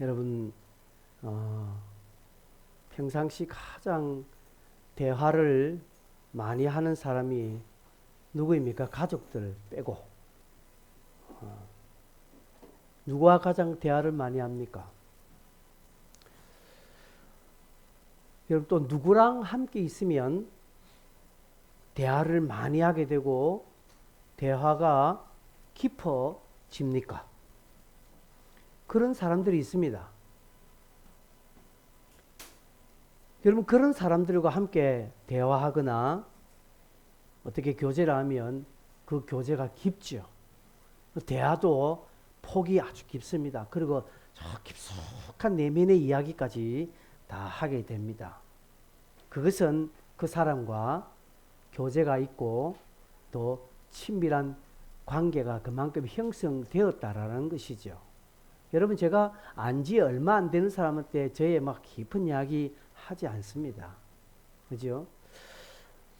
여러분 평상시 가장 대화를 많이 하는 사람이 누구입니까? 가족들 빼고. 누구와 가장 대화를 많이 합니까? 여러분 또 누구랑 함께 있으면 대화를 많이 하게 되고 대화가 깊어집니까? 그런 사람들이 있습니다. 여러분 그런 사람들과 함께 대화하거나 어떻게 교제를 하면 그 교제가 깊죠. 대화도 폭이 아주 깊습니다. 그리고 저 깊숙한 내면의 이야기까지 다 하게 됩니다. 그것은 그 사람과 교제가 있고 또 친밀한 관계가 그만큼 형성되었다라는 것이죠. 여러분 제가 안지 얼마 안 되는 사람한테 저의 막 깊은 이야기 하지 않습니다. 그죠?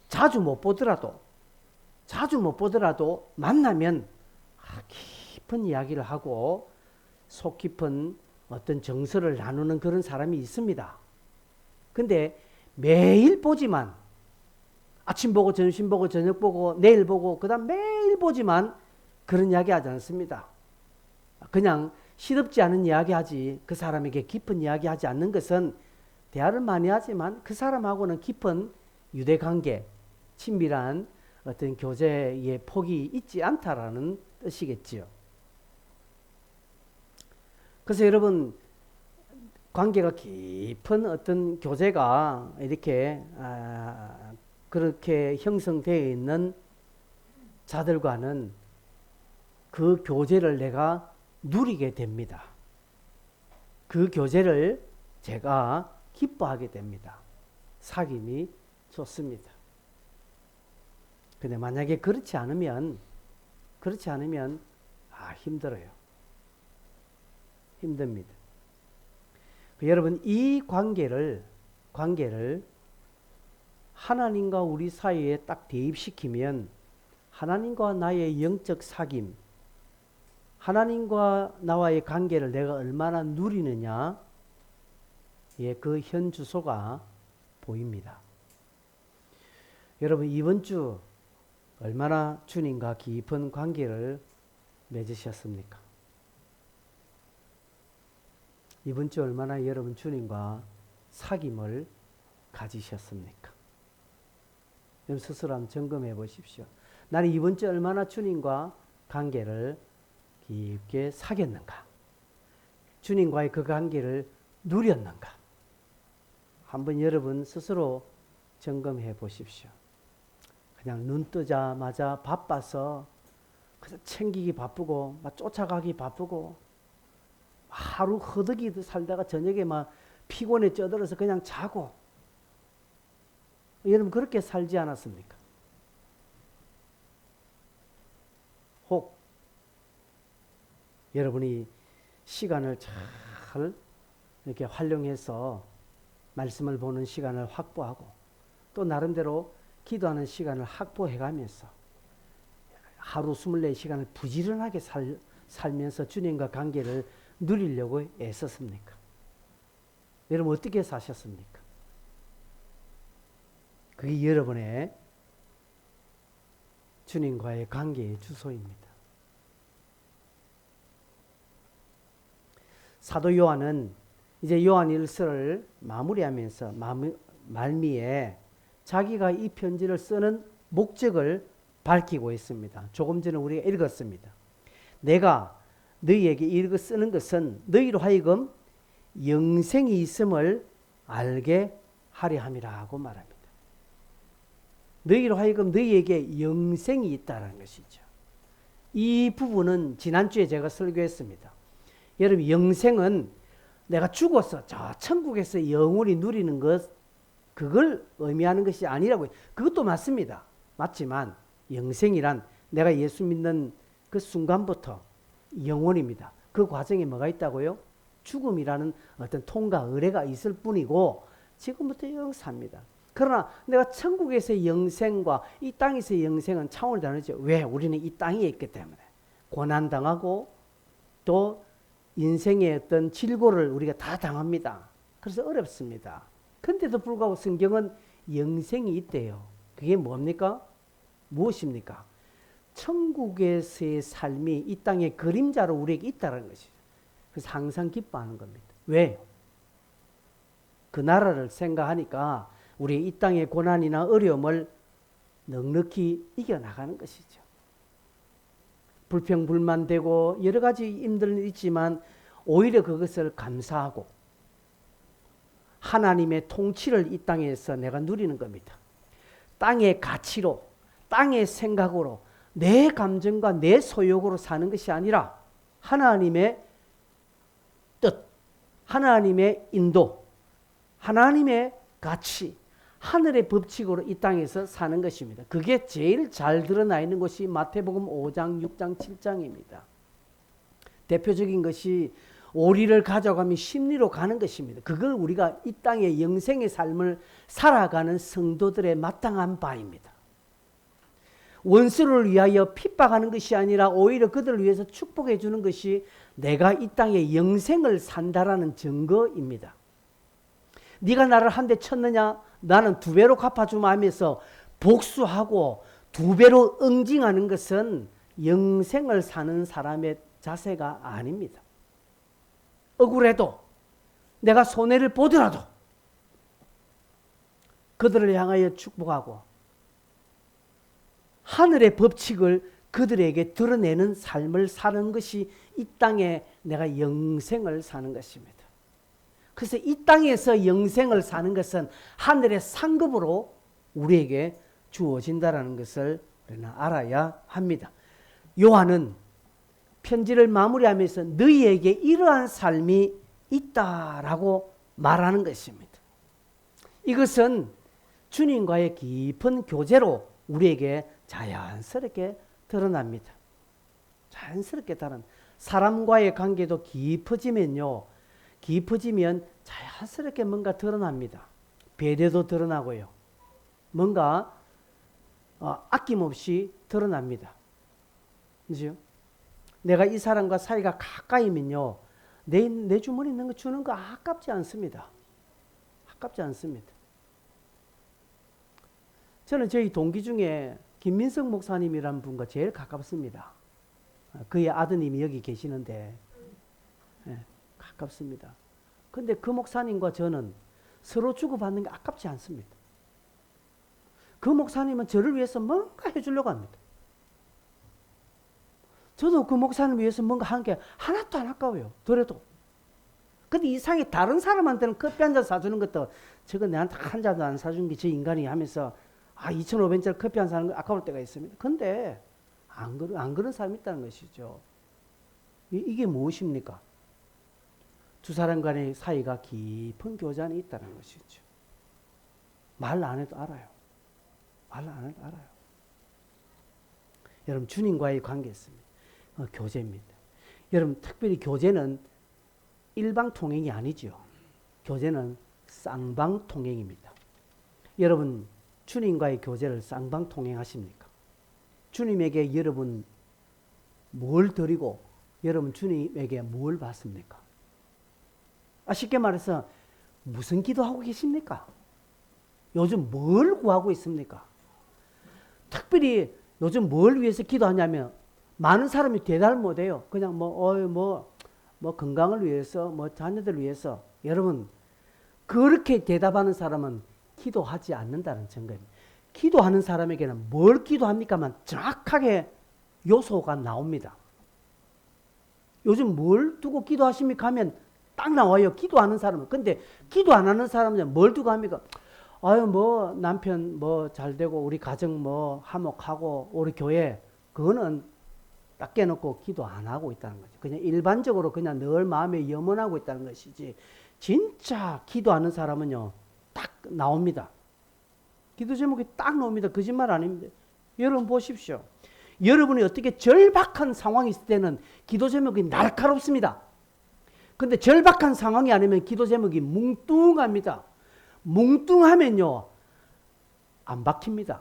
자주 못 보더라도 만나면 깊은 이야기를 하고 속 깊은 어떤 정서를 나누는 그런 사람이 있습니다. 근데 매일 보지만 아침 보고 점심 보고 저녁 보고 내일 보고 그다음 매일 보지만 그런 이야기 하지 않습니다. 그냥 시덥지 않은 이야기 하지 그 사람에게 깊은 이야기 하지 않는 것은 대화를 많이 하지만 그 사람하고는 깊은 유대관계, 친밀한 어떤 교제의 폭이 있지 않다라는 뜻이겠지요. 그래서 여러분 관계가 깊은 어떤 교제가 이렇게 그렇게 형성되어 있는 자들과는 그 교제를 내가 누리게 됩니다. 그 교제를 제가 기뻐하게 됩니다. 사귐이 좋습니다. 근데 만약에 그렇지 않으면 힘들어요. 힘듭니다. 여러분 이 관계를 하나님과 우리 사이에 딱 대입시키면 하나님과 나의 영적 사귐, 하나님과 나와의 관계를 내가 얼마나 누리느냐, 그 현 주소가 보입니다. 여러분 이번 주 얼마나 주님과 깊은 관계를 맺으셨습니까? 이번 주 얼마나 여러분 주님과 사귐을 가지셨습니까? 여러분 스스로 한번 점검해 보십시오. 나는 이번 주 얼마나 주님과 관계를 깊게 사귀었는가? 주님과의 그 관계를 누렸는가? 한번 여러분 스스로 점검해 보십시오. 그냥 눈 뜨자마자 바빠서 그래서 챙기기 바쁘고 막 쫓아가기 바쁘고 하루 허덕이듯 살다가 저녁에 막 피곤에 쪄들어서 그냥 자고 여러분 그렇게 살지 않았습니까? 혹 여러분이 시간을 잘 이렇게 활용해서 말씀을 보는 시간을 확보하고 또 나름대로 기도하는 시간을 확보해가면서 하루 24시간을 부지런하게 살면서 주님과 관계를 누리려고 애썼습니까? 여러분 어떻게 사셨습니까? 그게 여러분의 주님과의 관계의 주소입니다. 사도 요한은 이제 요한 일서를 마무리하면서 말미에 자기가 이 편지를 쓰는 목적을 밝히고 있습니다. 조금 전에 우리가 읽었습니다. 내가 너희에게 이렇게 쓰는 것은 너희로 하여금 영생이 있음을 알게 하려 함이라고 말합니다. 너희로 하여금 너희에게 영생이 있다는 것이죠. 이 부분은 지난주에 제가 설교했습니다. 여러분 영생은 내가 죽어서 저 천국에서 영원히 누리는 것 그걸 의미하는 것이 아니라고요. 그것도 맞습니다. 맞지만 영생이란 내가 예수 믿는 그 순간부터 영원입니다. 그 과정에 뭐가 있다고요? 죽음이라는 어떤 통과 의례가 있을 뿐이고 지금부터 영사입니다. 그러나 내가 천국에서의 영생과 이 땅에서의 영생은 차원이 다르죠. 왜? 우리는 이 땅에 있기 때문에 고난당하고 또 인생의 어떤 질고를 우리가 다 당합니다. 그래서 어렵습니다. 그런데도 불구하고 성경은 영생이 있대요. 그게 뭡니까? 무엇입니까? 천국에서의 삶이 이 땅의 그림자로 우리에게 있다는 것이죠. 그래서 항상 기뻐하는 겁니다. 왜? 그 나라를 생각하니까 우리 이 땅의 고난이나 어려움을 넉넉히 이겨나가는 것이죠. 불평불만되고 여러 가지 힘든 일 있지만 오히려 그것을 감사하고 하나님의 통치를 이 땅에서 내가 누리는 겁니다. 땅의 가치로, 땅의 생각으로, 내 감정과 내 소욕으로 사는 것이 아니라 하나님의 뜻, 하나님의 인도, 하나님의 가치, 하늘의 법칙으로 이 땅에서 사는 것입니다. 그게 제일 잘 드러나 있는 것이 마태복음 5장, 6장, 7장입니다. 대표적인 것이 오리를 가져가면 심리로 가는 것입니다. 그걸 우리가 이 땅의 영생의 삶을 살아가는 성도들의 마땅한 바입니다. 원수를 위하여 핍박하는 것이 아니라 오히려 그들을 위해서 축복해 주는 것이 내가 이 땅의 영생을 산다라는 증거입니다. 네가 나를 한 대 쳤느냐? 나는 2배로 갚아주마 하면서 복수하고 2배로 응징하는 것은 영생을 사는 사람의 자세가 아닙니다. 억울해도 내가 손해를 보더라도 그들을 향하여 축복하고 하늘의 법칙을 그들에게 드러내는 삶을 사는 것이 이 땅에 내가 영생을 사는 것입니다. 그래서 이 땅에서 영생을 사는 것은 하늘의 상급으로 우리에게 주어진다는 것을 우리는 알아야 합니다. 요한은 편지를 마무리하면서 너희에게 이러한 삶이 있다라고 말하는 것입니다. 이것은 주님과의 깊은 교제로 우리에게 자연스럽게 드러납니다. 자연스럽게 다른 사람과의 관계도 깊어지면 자연스럽게 뭔가 드러납니다. 배려도 드러나고요. 뭔가 아낌없이 드러납니다. 그죠? 내가 이 사람과 사이가 가까이면요, 내 주머니에 있는 거 주는 거 아깝지 않습니다. 아깝지 않습니다. 저는 저희 동기 중에 김민석 목사님이라는 분과 제일 가깝습니다. 그의 아드님이 여기 계시는데 가깝습니다. 근데 그 목사님과 저는 서로 주고받는 게 아깝지 않습니다. 그 목사님은 저를 위해서 뭔가 해주려고 합니다. 저도 그 목사님을 위해서 뭔가 하는 게 하나도 안 아까워요. 그래도. 근데 이상하게 다른 사람한테는 커피 한 잔 사주는 것도 저거 내한테 한 잔도 안 사준 게 저 인간이 하면서 2,500원짜리 커피 한 잔 사는 거 아까울 때가 있습니다. 근데 안 그런 사람이 있다는 것이죠. 이게 무엇입니까? 두 사람 간의 사이가 깊은 교제안에 있다는 것이죠. 말 안 해도 알아요. 말 안 해도 알아요. 여러분, 주님과의 관계 있습니다. 교제입니다. 여러분, 특별히 교제는 일방통행이 아니죠. 교제는 쌍방통행입니다. 여러분, 주님과의 교제를 쌍방통행하십니까? 주님에게 여러분 뭘 드리고 여러분 주님에게 뭘 받습니까? 쉽게 말해서 무슨 기도하고 계십니까? 요즘 뭘 구하고 있습니까? 특별히 요즘 뭘 위해서 기도하냐면 많은 사람이 대답을 못해요. 그냥 뭐 건강을 위해서, 자녀들을 위해서. 여러분, 그렇게 대답하는 사람은 기도하지 않는다는 증거입니다. 기도하는 사람에게는 뭘 기도합니까만 정확하게 요소가 나옵니다. 요즘 뭘 두고 기도하십니까 하면 딱 나와요. 기도하는 사람은. 근데 기도 안 하는 사람은 뭘 두고 합니까? 남편 잘 되고 우리 가정 화목하고 우리 교회, 그거는 딱 깨놓고 기도 안 하고 있다는 거죠. 그냥 일반적으로 그냥 늘 마음에 염원하고 있다는 것이지, 진짜 기도하는 사람은요 딱 나옵니다. 기도 제목이 딱 나옵니다. 거짓말 아닙니다. 여러분 보십시오. 여러분이 어떻게 절박한 상황이 있을 때는 기도 제목이 날카롭습니다. 근데 절박한 상황이 아니면 기도 제목이 뭉뚱합니다. 뭉뚱하면요 안 박힙니다.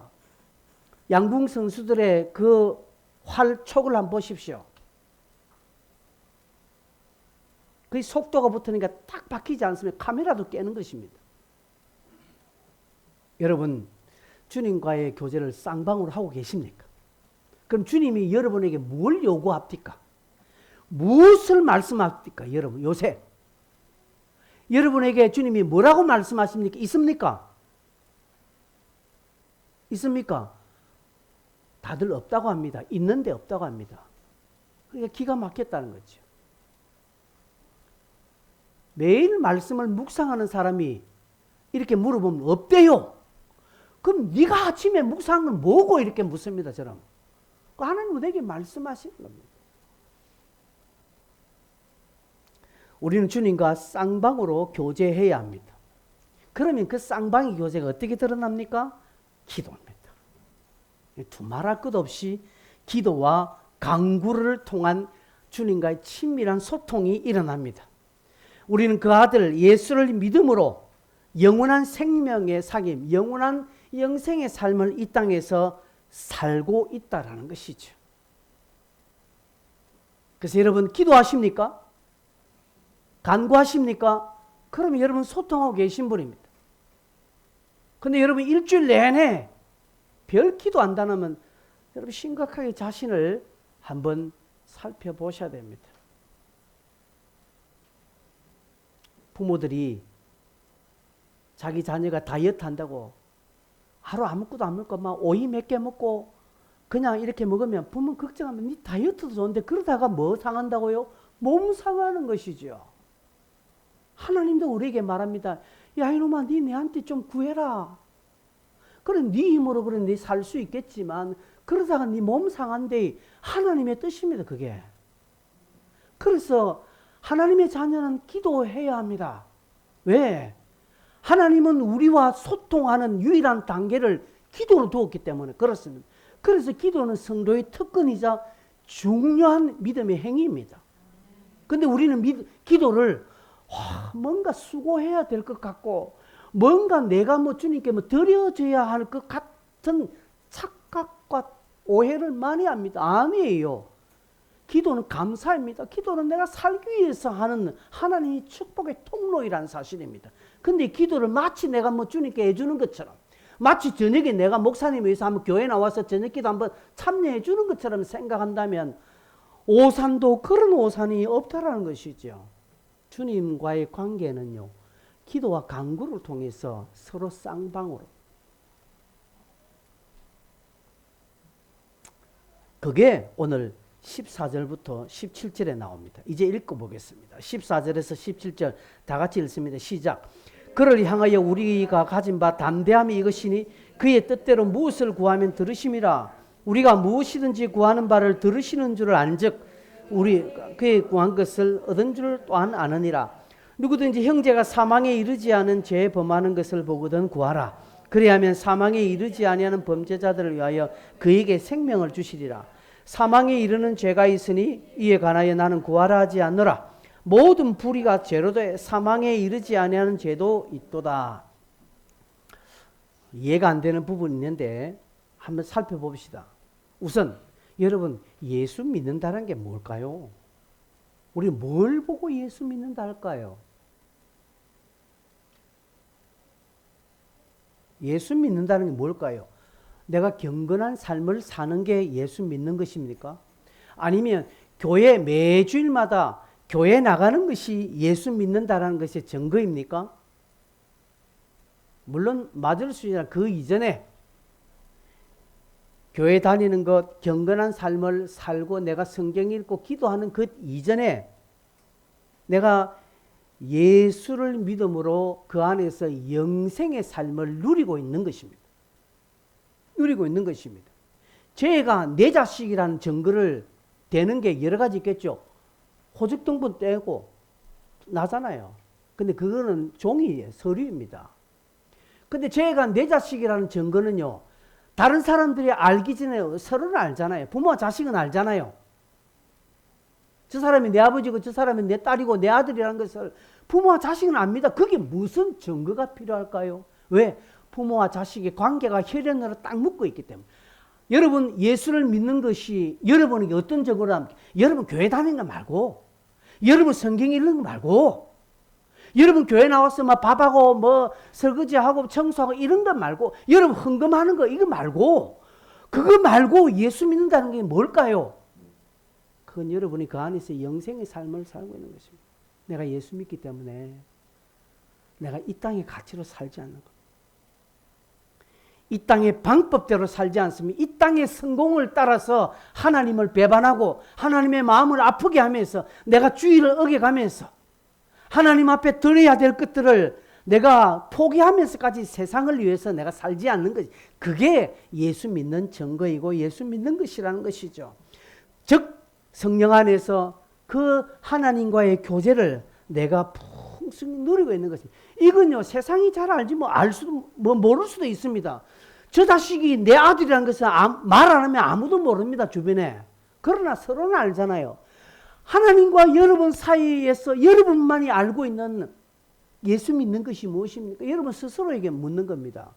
양궁 선수들의 그 활촉을 한번 보십시오. 그 속도가 붙으니까 딱 박히지 않으면 카메라도 깨는 것입니다. 여러분, 주님과의 교제를 쌍방으로 하고 계십니까? 그럼 주님이 여러분에게 뭘 요구합니까? 무엇을 말씀합니까? 여러분, 요새 여러분에게 주님이 뭐라고 말씀하십니까? 있습니까? 있습니까? 다들 없다고 합니다. 있는데 없다고 합니다. 그러니까 기가 막혔다는 거죠. 매일 말씀을 묵상하는 사람이 이렇게 물어보면 없대요. 그럼 네가 아침에 묵상은 뭐고? 이렇게 묻습니다. 저는. 하나님은 내게 말씀하시는 겁니다. 우리는 주님과 쌍방으로 교제해야 합니다. 그러면 그 쌍방의 교제가 어떻게 드러납니까? 기도입니다. 두말할 것 없이 기도와 간구를 통한 주님과의 친밀한 소통이 일어납니다. 우리는 그 아들 예수를 믿음으로 영원한 생명의 sak임, 영원한 영생의 삶을 이 땅에서 살고 있다라는 것이죠. 그래서 여러분 기도하십니까? 간구하십니까? 그러면 여러분 소통하고 계신 분입니다. 근데 여러분 일주일 내내 별 기도 안 하면 여러분 심각하게 자신을 한번 살펴보셔야 됩니다. 부모들이 자기 자녀가 다이어트 한다고 하루 아무것도 안 먹고 막 오이 몇 개 먹고 그냥 이렇게 먹으면 부모 걱정하면 네 다이어트도 좋은데 그러다가 뭐 상한다고요? 몸 상하는 것이죠. 하나님도 우리에게 말합니다. 야 이놈아 네 내한테 좀 구해라. 그래 네 힘으로 그래 네 살 수 있겠지만 그러다가 네 몸 상한데 하나님의 뜻입니다. 그게. 그래서 하나님의 자녀는 기도해야 합니다. 왜? 하나님은 우리와 소통하는 유일한 단계를 기도로 두었기 때문에 그렇습니다. 그래서 기도는 성도의 특권이자 중요한 믿음의 행위입니다. 근데 우리는 기도를 뭔가 수고해야 될 것 같고 뭔가 내가 뭐 주님께 뭐 드려져야 할 것 같은 착각과 오해를 많이 합니다. 아니에요. 기도는 감사입니다. 기도는 내가 살기 위해서 하는 하나님의 축복의 통로이라는 사실입니다. 근데 기도를 마치 내가 뭐 주님께 해주는 것처럼 마치 저녁에 내가 목사님 위해서 한번 교회 나와서 저녁 기도 한번 참여해 주는 것처럼 생각한다면 오산도 그런 오산이 없다라는 것이죠. 주님과의 관계는요. 기도와 간구를 통해서 서로 쌍방으로. 그게 오늘 14절부터 17절에 나옵니다. 이제 읽어보겠습니다. 14절에서 17절 다 같이 읽습니다. 시작. 그를 향하여 우리가 가진 바 담대함이 이것이니 그의 뜻대로 무엇을 구하면 들으심이라. 우리가 무엇이든지 구하는 바를 들으시는 줄을 안즉 우리 그의 구한 것을 얻은 줄 또한 아느니라. 누구든지 형제가 사망에 이르지 않은 죄 범하는 것을 보거든 구하라. 그리하면 사망에 이르지 아니하는 범죄자들을 위하여 그에게 생명을 주시리라. 사망에 이르는 죄가 있으니 이에 관하여 나는 구하라 하지 않노라. 모든 불의가 죄로 돼 사망에 이르지 아니하는 죄도 있도다. 이해가 안 되는 부분이 있는데 한번 살펴봅시다. 우선 여러분 예수 믿는다는 게 뭘까요? 우리 뭘 보고 예수 믿는다 할까요? 예수 믿는다는 게 뭘까요? 내가 경건한 삶을 사는 게 예수 믿는 것입니까? 아니면 교회 매주일마다 교회 나가는 것이 예수 믿는다는 것의 증거입니까? 물론 맞을 수 있으나 그 이전에 교회 다니는 것, 경건한 삶을 살고 내가 성경 읽고 기도하는 그 이전에 내가 예수를 믿음으로 그 안에서 영생의 삶을 누리고 있는 것입니다. 누리고 있는 것입니다. 죄가 내 자식이라는 증거를 대는 게 여러 가지 있겠죠. 호적등본 떼고 나잖아요. 근데 그거는 종이에요. 서류입니다. 근데 죄가 내 자식이라는 증거는요. 다른 사람들이 알기 전에 서로는 알잖아요. 부모와 자식은 알잖아요. 저 사람이 내 아버지고 저 사람이 내 딸이고 내 아들이라는 것을 부모와 자식은 압니다. 그게 무슨 증거가 필요할까요? 왜? 부모와 자식의 관계가 혈연으로 딱 묶어 있기 때문에. 여러분 예수를 믿는 것이 여러분에게 어떤 증거를 합니까? 여러분 교회 다니는 거 말고 여러분 성경 읽는 거 말고, 여러분 교회 나와서 막 밥하고 뭐 설거지하고 청소하고 이런 거 말고, 여러분 헌금하는 거 이거 말고, 그거 말고 예수 믿는다는 게 뭘까요? 그건 여러분이 그 안에서 영생의 삶을 살고 있는 것입니다. 내가 예수 믿기 때문에 내가 이 땅의 가치로 살지 않는 것. 이 땅의 방법대로 살지 않습니다. 이 땅의 성공을 따라서 하나님을 배반하고 하나님의 마음을 아프게 하면서 내가 주의를 어겨가면서 하나님 앞에 드려야 될 것들을 내가 포기하면서까지 세상을 위해서 내가 살지 않는 것이, 그게 예수 믿는 증거이고 예수 믿는 것이라는 것이죠. 즉 성령 안에서 그 하나님과의 교제를 내가 풍성히 누리고 있는 것입니다. 이건요 세상이 잘 알지 뭐 알 수도 뭐 모를 수도 있습니다. 저 자식이 내 아들이라는 것은 말 안 하면 아무도 모릅니다, 주변에. 그러나 서로는 알잖아요. 하나님과 여러분 사이에서 여러분만이 알고 있는 예수 믿는 것이 무엇입니까? 여러분 스스로에게 묻는 겁니다.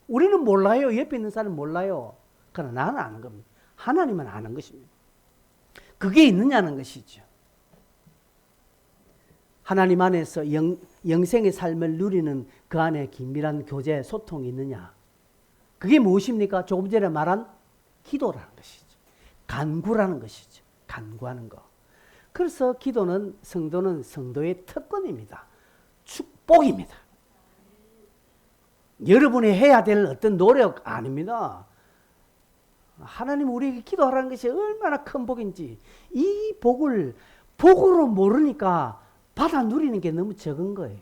우리는 몰라요. 옆에 있는 사람은 몰라요. 그러나 나는 아는 겁니다. 하나님은 아는 것입니다. 그게 있느냐는 것이죠. 하나님 안에서 영생의 삶을 누리는 그 안에 긴밀한 교제, 소통이 있느냐. 그게 무엇입니까? 조금 전에 말한 기도라는 것이죠. 간구라는 것이죠. 간구하는 거. 그래서 기도는 성도는 성도의 특권입니다. 축복입니다. 여러분이 해야 될 어떤 노력 아닙니다. 하나님 우리에게 기도하라는 것이 얼마나 큰 복인지, 이 복을 복으로 모르니까 받아 누리는 게 너무 적은 거예요.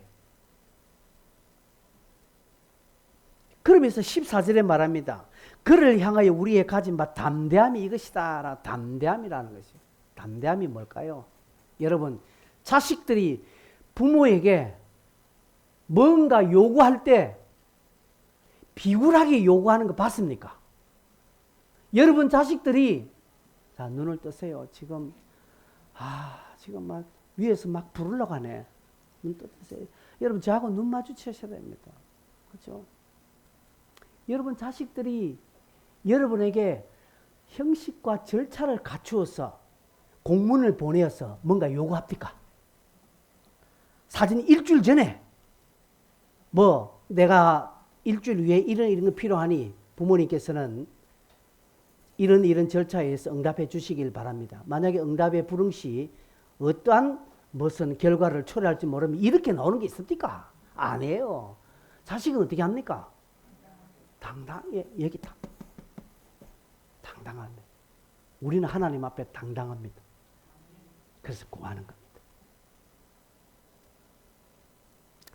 그러면서 14절에 말합니다. 그를 향하여 우리의 가진 바 담대함이 이것이다. 담대함이라는 것이에요. 담대함이 뭘까요? 여러분, 자식들이 부모에게 뭔가 요구할 때 비굴하게 요구하는 거 봤습니까? 여러분 자식들이, 자, 눈을 뜨세요. 지금 막 위에서 막 부르려고 하네. 눈 뜨세요. 여러분 저하고 눈 마주치셔야 됩니다. 그렇죠? 여러분 자식들이 여러분에게 형식과 절차를 갖추어서 공문을 보내어서 뭔가 요구합니까? 사진 일주일 전에 뭐 내가 일주일 후에 이런 거 필요하니 부모님께서는 이런 절차에 의해서 응답해 주시길 바랍니다. 만약에 응답의 불응 시 어떠한 무슨 결과를 초래할지 모르면 이렇게 나오는 게 있습니까? 안 해요. 자식은 어떻게 합니까? 여기 당당합니다. 우리는 하나님 앞에 당당합니다. 그래서 구하는 겁니다.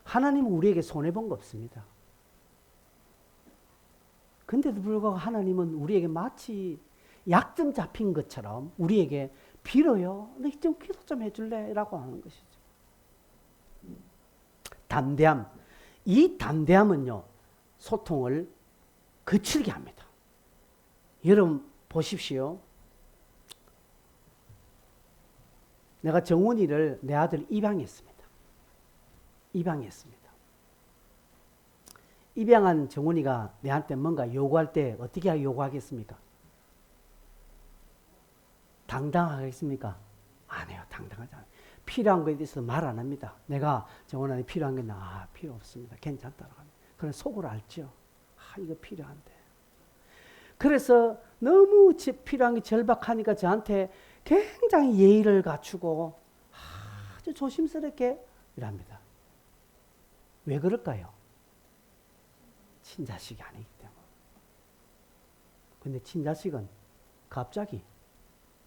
하나님은 우리에게 손해본 거 없습니다. 근데도 불구하고 하나님은 우리에게 마치 약점 잡힌 것처럼 우리에게 빌어요. 너 좀 기도 좀 해줄래? 라고 하는 것이죠. 담대함. 이 담대함은요, 소통을 거칠게 합니다. 여러분 보십시오. 내가 정훈이를 내 아들 입양했습니다. 입양한 정훈이가 내한테 뭔가 요구할 때 어떻게 요구하겠습니까? 당당하겠습니까? 안 해요. 당당하지 않아요. 필요한 거에 대해서 말 안 합니다. 내가 정훈한테 필요한 게 필요 없습니다. 괜찮다고 합니다. 그럼 속으로 알죠. 이거 필요한데. 그래서 너무 필요한 게 절박하니까 저한테 굉장히 예의를 갖추고 아주 조심스럽게 일합니다. 왜 그럴까요? 친자식이 아니기 때문에. 근데 친자식은 갑자기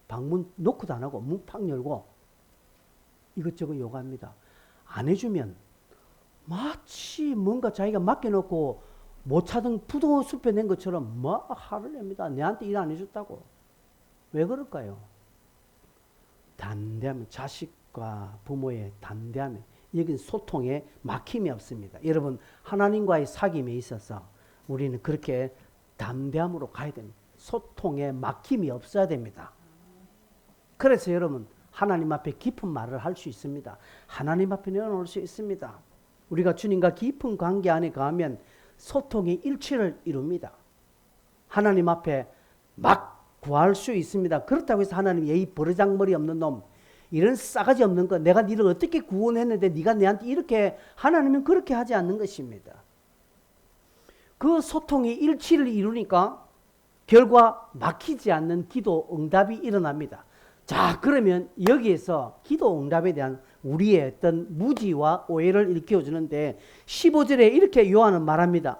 방문 노크도 안 하고 문 팍 열고 이것저것 요구합니다. 안 해주면 마치 뭔가 자기가 맡겨놓고 못 찾은 부도 숲에 낸 것처럼 막 화를 냅니다. 내한테 일 안 해줬다고. 왜 그럴까요? 담대함, 자식과 부모의 담대함, 여기는 소통에 막힘이 없습니다. 여러분, 하나님과의 사귐에 있어서 우리는 그렇게 담대함으로 가야 됩니다. 소통에 막힘이 없어야 됩니다. 그래서 여러분, 하나님 앞에 깊은 말을 할 수 있습니다. 하나님 앞에 내어놓을 수 있습니다. 우리가 주님과 깊은 관계 안에 가면 소통의 일치를 이룹니다. 하나님 앞에 막 구할 수 있습니다. 그렇다고 해서 하나님 이 버르장머리 없는 놈, 이런 싸가지 없는 것, 내가 니를 어떻게 구원했는데 네가 내한테 이렇게, 하나님은 그렇게 하지 않는 것입니다. 그 소통이 일치를 이루니까 결과 막히지 않는 기도 응답이 일어납니다. 자, 그러면 여기에서 기도 응답에 대한 우리의 어떤 무지와 오해를 일깨워주는데 15절에 이렇게 요한은 말합니다.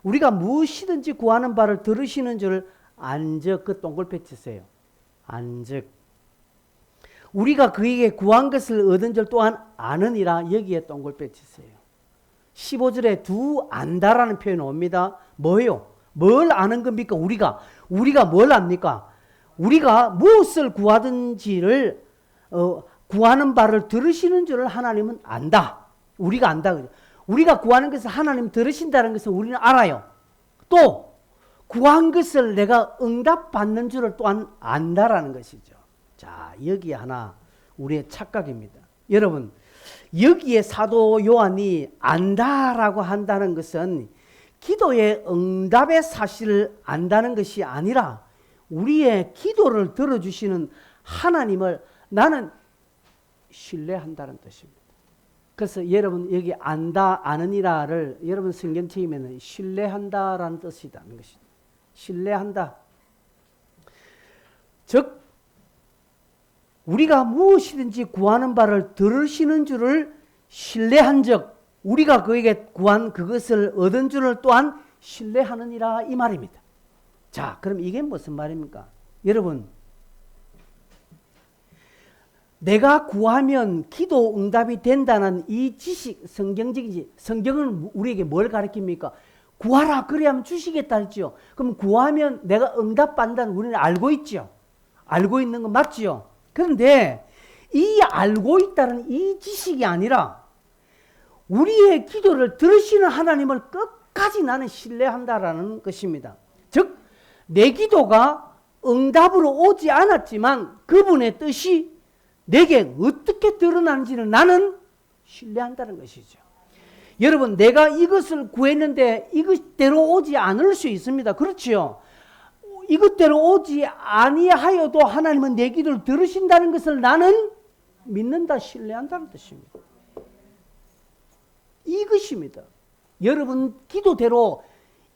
우리가 무엇이든지 구하는 바를 들으시는 줄 안즉, 그 동글패 치세요. 안즉. 우리가 그에게 구한 것을 얻은 줄 또한 아느니라, 여기에 동글패 치세요. 15절에 두 안다라는 표현이 옵니다. 뭐예요? 뭘 아는 겁니까? 우리가 뭘 압니까? 우리가 무엇을 구하든지를 구하는 바를 들으시는 줄을 하나님은 안다. 우리가 안다. 우리가 구하는 것을 하나님 들으신다는 것을 우리는 알아요. 또 구한 것을 내가 응답받는 줄을 또한 안다라는 것이죠. 자, 여기 하나 우리의 착각입니다. 여러분, 여기에 사도 요한이 안다라고 한다는 것은 기도의 응답의 사실을 안다는 것이 아니라 우리의 기도를 들어주시는 하나님을 나는 신뢰한다는 뜻입니다. 그래서 여러분 여기 안다, 아느니라를 여러분 성경책임에는 신뢰한다라는 뜻이라는 것입니다. 신뢰한다. 즉 우리가 무엇이든지 구하는 바를 들으시는 줄을 신뢰한 적, 우리가 그에게 구한 그것을 얻은 줄을 또한 신뢰하느니라, 이 말입니다. 자, 그럼 이게 무슨 말입니까? 여러분, 내가 구하면 기도 응답이 된다는 이 지식, 성경적이지, 성경은 우리에게 뭘 가르칩니까? 구하라, 그래야만 주시겠다 했죠. 그럼 구하면 내가 응답받는다는 우리는 알고 있죠. 알고 있는 건 맞지요. 그런데 이 알고 있다는 이 지식이 아니라 우리의 기도를 들으시는 하나님을 끝까지 나는 신뢰한다라는 것입니다. 즉, 내 기도가 응답으로 오지 않았지만 그분의 뜻이 내게 어떻게 드러나는지를 나는 신뢰한다는 것이죠. 여러분, 내가 이것을 구했는데 이것대로 오지 않을 수 있습니다. 그렇지요? 이것대로 오지 아니하여도 하나님은 내 기도를 들으신다는 것을 나는 믿는다, 신뢰한다는 뜻입니다. 이것입니다. 여러분, 기도대로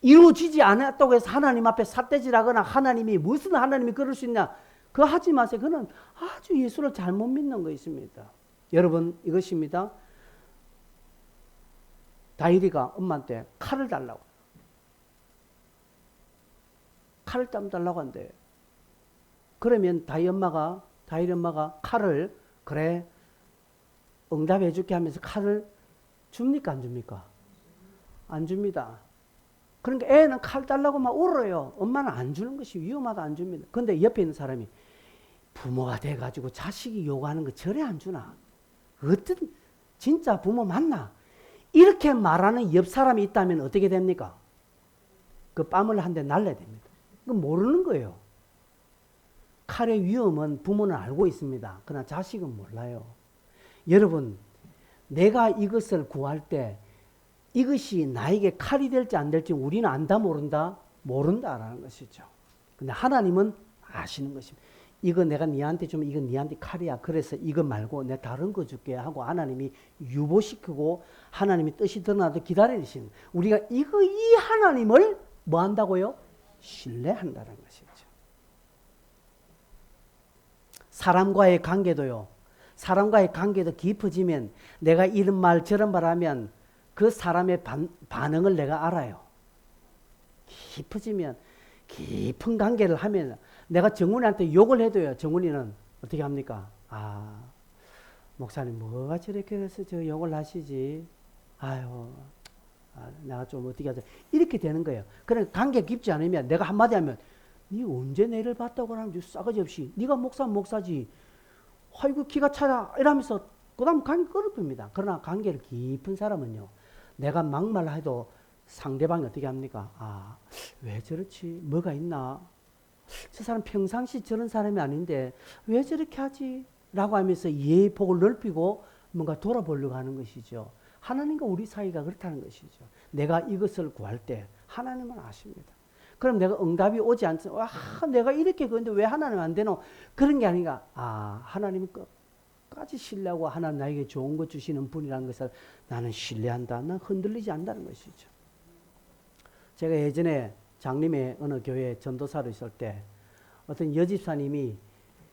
이루어지지 않았다고 해서 하나님 앞에 삿대질하거나 하나님이 무슨 하나님이 그럴 수 있냐, 그거 하지 마세요. 그는 아주 예수를 잘못 믿는 거 있습니다. 여러분, 이것입니다. 다윗이가 엄마한테 칼을 달라고, 칼을 좀 달라고 한대. 그러면 다윗 엄마가 칼을, 그래 응답해 줄게 하면서 칼을 줍니까, 안 줍니까? 안 줍니다. 그러니까 애는 칼 달라고 막 울어요. 엄마는 안 주는 것이 위험하다, 안 줍니다. 그런데 옆에 있는 사람이, 부모가 돼가지고 자식이 요구하는 거 저래 안 주나? 어떤 진짜 부모 맞나? 이렇게 말하는 옆 사람이 있다면 어떻게 됩니까? 그 뺨을 한 대 날려야 됩니다. 그건 모르는 거예요. 칼의 위험은 부모는 알고 있습니다. 그러나 자식은 몰라요. 여러분, 내가 이것을 구할 때 이것이 나에게 칼이 될지 안 될지 우리는 안다, 모른다? 모른다라는 것이죠. 근데 하나님은 아시는 것입니다. 이거 내가 니한테 주면 이건 니한테 칼이야. 그래서 이거 말고 내가 다른 거 줄게 하고 하나님이 유보시키고 하나님이 뜻이 드러나도 기다리시는, 우리가 이 하나님을 뭐 한다고요? 신뢰한다는 것이죠. 사람과의 관계도요. 사람과의 관계도 깊어지면 내가 이런 말 저런 말 하면 그 사람의 반응을 내가 알아요. 깊어지면 깊은 관계를 하면 내가 정훈이한테 욕을 해도요. 정훈이는 어떻게 합니까? 아, 목사님 뭐가 저렇게 해서 저 욕을 하시지? 아유, 내가 좀 어떻게 하자. 이렇게 되는 거예요. 그러니까 관계 깊지 않으면 내가 한마디 하면 니 언제 내를 봤다고 하면 싸가지 없이 네가 목사지. 아이고 기가 차라 이러면서 그 다음 관계 끊어집니다. 그러나 관계를 깊은 사람은요. 내가 막말해도 상대방이 어떻게 합니까? 아, 왜 저렇지? 뭐가 있나? 저 사람 평상시 저런 사람이 아닌데 왜 저렇게 하지? 라고 하면서 이해의 폭을 넓히고 뭔가 돌아보려고 하는 것이죠. 하나님과 우리 사이가 그렇다는 것이죠. 내가 이것을 구할 때 하나님은 아십니다. 그럼 내가 응답이 오지 않죠. 내가 이렇게 그런데 왜 하나님 안 되노? 그런 게 아니라 하나님은 끝까지 신뢰하고 하나님 나에게 좋은 것 주시는 분이라는 것을 나는 신뢰한다. 난 흔들리지 않는다는 것이죠. 제가 예전에 장림의 어느 교회 전도사로 있을 때 어떤 여집사님이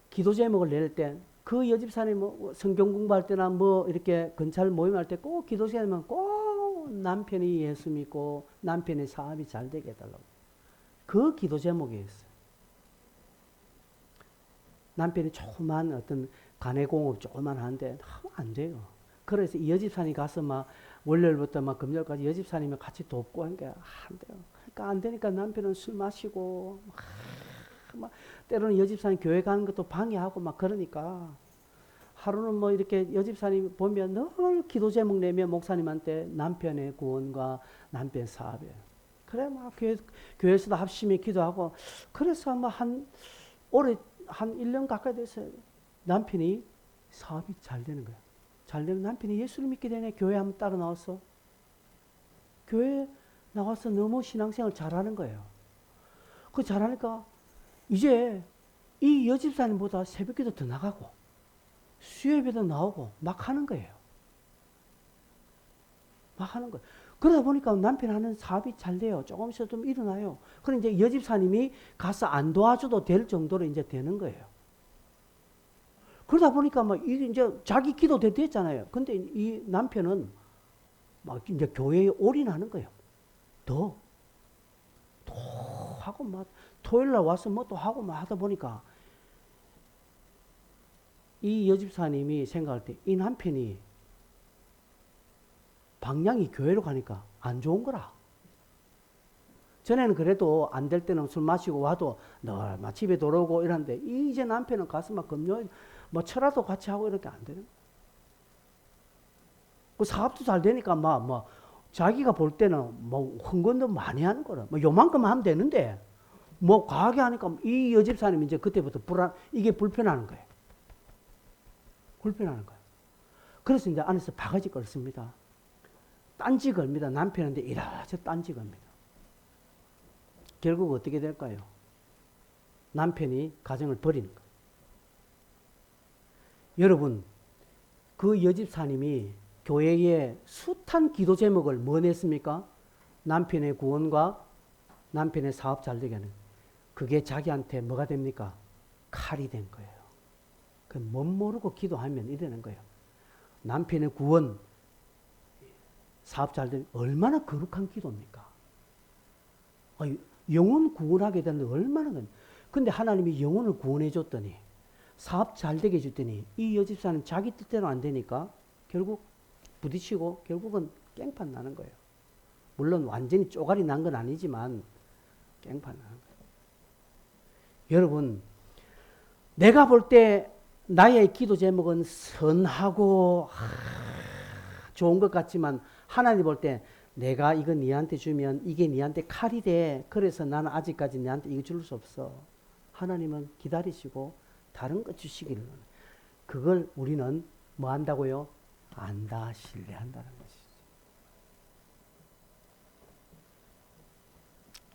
기도 제목을 낼 때 그 여집사님 뭐 성경 공부할 때나 뭐 이렇게 건찰 모임할 때 꼭 기도 제목은 꼭 남편이 예수 믿고 남편의 사업이 잘 되게 해달라고. 그 기도 제목이었어요. 남편이 조그만 어떤 가내공업 조그만 하는데 안 돼요. 그래서 이 여집사님 가서 막 월요일부터 막 금요일까지 여집사님이 같이 돕고 하니까 안 돼요. 그러니까 안 되니까 남편은 술 마시고 막 때로는 여집사님 교회 가는 것도 방해하고 막 그러니까 하루는 뭐 이렇게 여집사님 보면 늘 기도 제목 내면 목사님한테 남편의 구원과 남편 사업이에요. 그래 막 교회에서도 합심히 기도하고 그래서 아마 올해 한 1년 가까이 됐어요. 남편이 사업이 잘 되는 거야. 잘 되면 남편이 예수를 믿게 되네. 교회 한번 따라 나왔어. 교회 나와서 너무 신앙생활 잘하는 거예요. 그 잘하니까 이제 이 여집사님보다 새벽기도 더 나가고 수요예배도 나오고 막 하는 거예요. 막 하는 거예요. 그러다 보니까 남편 하는 사업이 잘 돼요. 조금씩 좀 일어나요. 그럼 이제 여집사님이 가서 안 도와줘도 될 정도로 이제 되는 거예요. 그러다 보니까 막 이제 자기 기도 됐잖아요. 근데 이 남편은 막 이제 교회에 올인하는 거예요. 더 하고 막 토요일 날 와서 뭐 또 하고 막 하다 보니까 이 여집사님이 생각할 때 이 남편이 방향이 교회로 가니까 안 좋은 거라. 전에는 그래도 안 될 때는 술 마시고 와도 늘 막 집에 돌아오고 이러는데 이제 남편은 가서 막 금요일 뭐 철화도 같이 하고 이렇게 안 되는 거야. 그 사업도 잘 되니까 막 자기가 볼 때는 뭐 헌금도 많이 하는 거라. 뭐 요만큼 하면 되는데 뭐 과하게 하니까 이 여집사님이 이제 그때부터 이게 불편하는 거예요. 불편하는 거예요. 그래서 이제 안에서 바가지 걸습니다. 딴지 걸입니다. 남편한테 이라저 딴지 겁니다. 결국 어떻게 될까요? 남편이 가정을 버리는 거예요. 여러분, 그 여집사님이 교회에 숱한 기도 제목을 뭐 냈습니까? 남편의 구원과 남편의 사업 잘 되게 하는. 그게 자기한테 뭐가 됩니까? 칼이 된 거예요. 그 못 모르고 기도하면 이러는 거예요. 남편의 구원, 사업 잘 되는 얼마나 거룩한 기도입니까? 영혼 구원하게 되는데 얼마나 근데 하나님이 영혼을 구원해 줬더니 사업 잘 되게 해줬더니 이 여집사는 자기 뜻대로 안 되니까 결국 부딪히고 결국은 깽판 나는 거예요. 물론 완전히 쪼가리 난 건 아니지만 깽판 나는 거예요. 여러분, 내가 볼 때 나의 기도 제목은 선하고 좋은 것 같지만 하나님 볼 때 내가 이거 니한테 주면 이게 니한테 칼이 돼. 그래서 나는 아직까지 니한테 이거 줄 수 없어. 하나님은 기다리시고 다른 것 주시기를. 그걸 우리는 뭐 한다고요? 안다, 신뢰한다는 것이죠.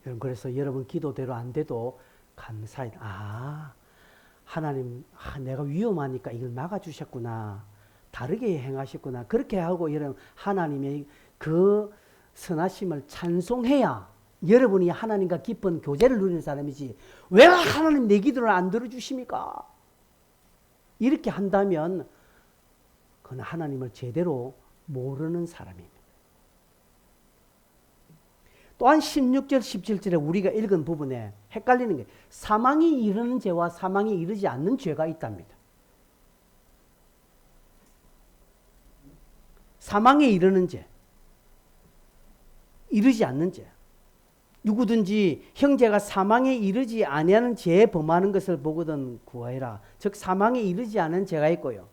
여러분, 그래서 여러분 기도대로 안 돼도 감사해. 하나님, 내가 위험하니까 이걸 막아주셨구나. 다르게 행하셨구나. 그렇게 하고 여러분 하나님의 그 선하심을 찬송해야 여러분이 하나님과 깊은 교제를 누리는 사람이지. 왜 하나님 내 기도를 안 들어주십니까? 이렇게 한다면 그건 하나님을 제대로 모르는 사람입니다. 또한 16절 17절에 우리가 읽은 부분에 헷갈리는 게 사망이 이르는 죄와 사망이 이르지 않는 죄가 있답니다. 사망에 이르는 죄, 이르지 않는 죄. 누구든지 형제가 사망에 이르지 아니하는 죄에 범하는 것을 보거든 구하여라. 즉 사망에 이르지 않은 죄가 있고요.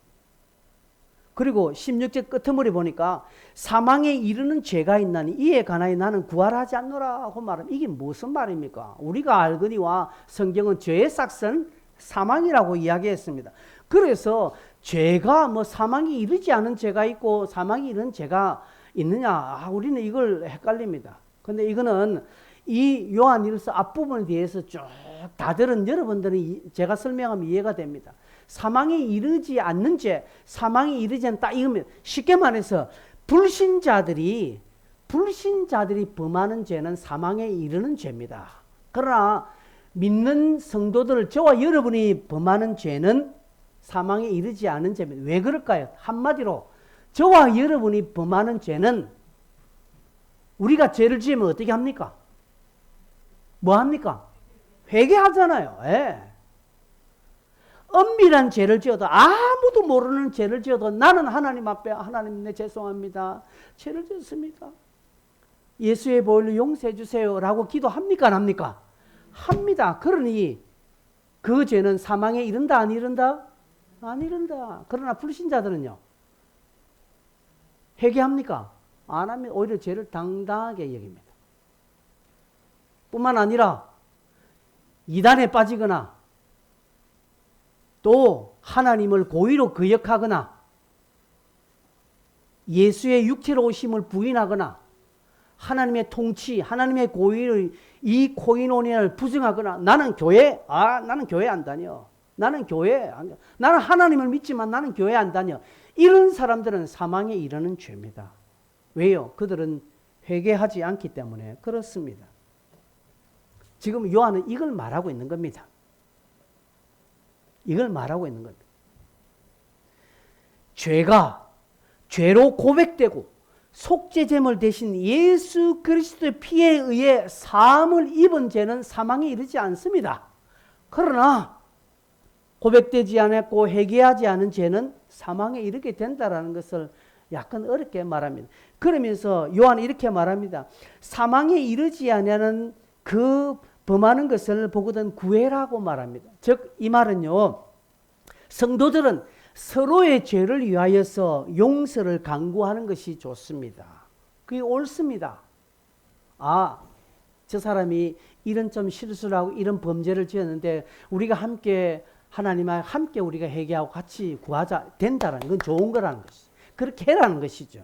그리고 16절 끝머리 보니까 사망에 이르는 죄가 있나니 이에 관하여 나는 구하라 하지 않노라 하고 말하면 이게 무슨 말입니까? 우리가 알거니와 성경은 죄의 싹은 사망이라고 이야기했습니다. 그래서 죄가 뭐 사망이 이르지 않은 죄가 있고 사망이 이르는 죄가 있느냐? 우리는 이걸 헷갈립니다. 근데 이거는 이 요한일서 앞부분에 대해서 쭉 다 들은 여러분들은 제가 설명하면 이해가 됩니다. 사망에 이르지 않는 죄, 사망에 이르지 않다. 이거면 쉽게 말해서 불신자들이 범하는 죄는 사망에 이르는 죄입니다. 그러나 믿는 성도들, 저와 여러분이 범하는 죄는 사망에 이르지 않은 죄입니다. 왜 그럴까요? 한마디로 저와 여러분이 범하는 죄는 우리가 죄를 지으면 어떻게 합니까? 뭐 합니까? 회개하잖아요. 예. 엄밀한 죄를 지어도, 아무도 모르는 죄를 지어도 나는 하나님 앞에 하나님 내 죄송합니다. 죄를 지었습니다. 예수의 보혈로 용서해 주세요 라고 기도합니까? 안 합니까? 합니다. 그러니 그 죄는 사망에 이른다 안 이른다? 안 이른다. 그러나 불신자들은요, 회개합니까? 안 하면 오히려 죄를 당당하게 여깁니다. 뿐만 아니라 이단에 빠지거나 또 하나님을 고의로 거역하거나 예수의 육체로 오심을 부인하거나 하나님의 통치, 하나님의 고의를 이 코이노니아를 부정하거나 나는 교회 안 다녀. 나는 하나님을 믿지만 나는 교회 안 다녀. 이런 사람들은 사망에 이르는 죄입니다. 왜요? 그들은 회개하지 않기 때문에 그렇습니다. 지금 요한은 이걸 말하고 있는 겁니다. 이걸 말하고 있는 겁니다. 죄가 죄로 고백되고 속죄제물 대신 예수 그리스도의 피에 의해 사함을 입은 죄는 사망에 이르지 않습니다. 그러나 고백되지 않았고 회개하지 않은 죄는 사망에 이르게 된다는 것을 약간 어렵게 말합니다. 그러면서 요한은 이렇게 말합니다. 사망에 이르지 않는 그 범하는 것을 보거든 구애라고 말합니다. 즉 이 말은요, 성도들은 서로의 죄를 위하여서 용서를 강구하는 것이 좋습니다. 그게 옳습니다. 저 사람이 이런 좀 실수를 하고 이런 범죄를 지었는데 우리가 함께 하나님과 함께 우리가 회개하고 같이 구하자 된다는 건 좋은 거라는 것이죠. 그렇게 해라는 것이죠.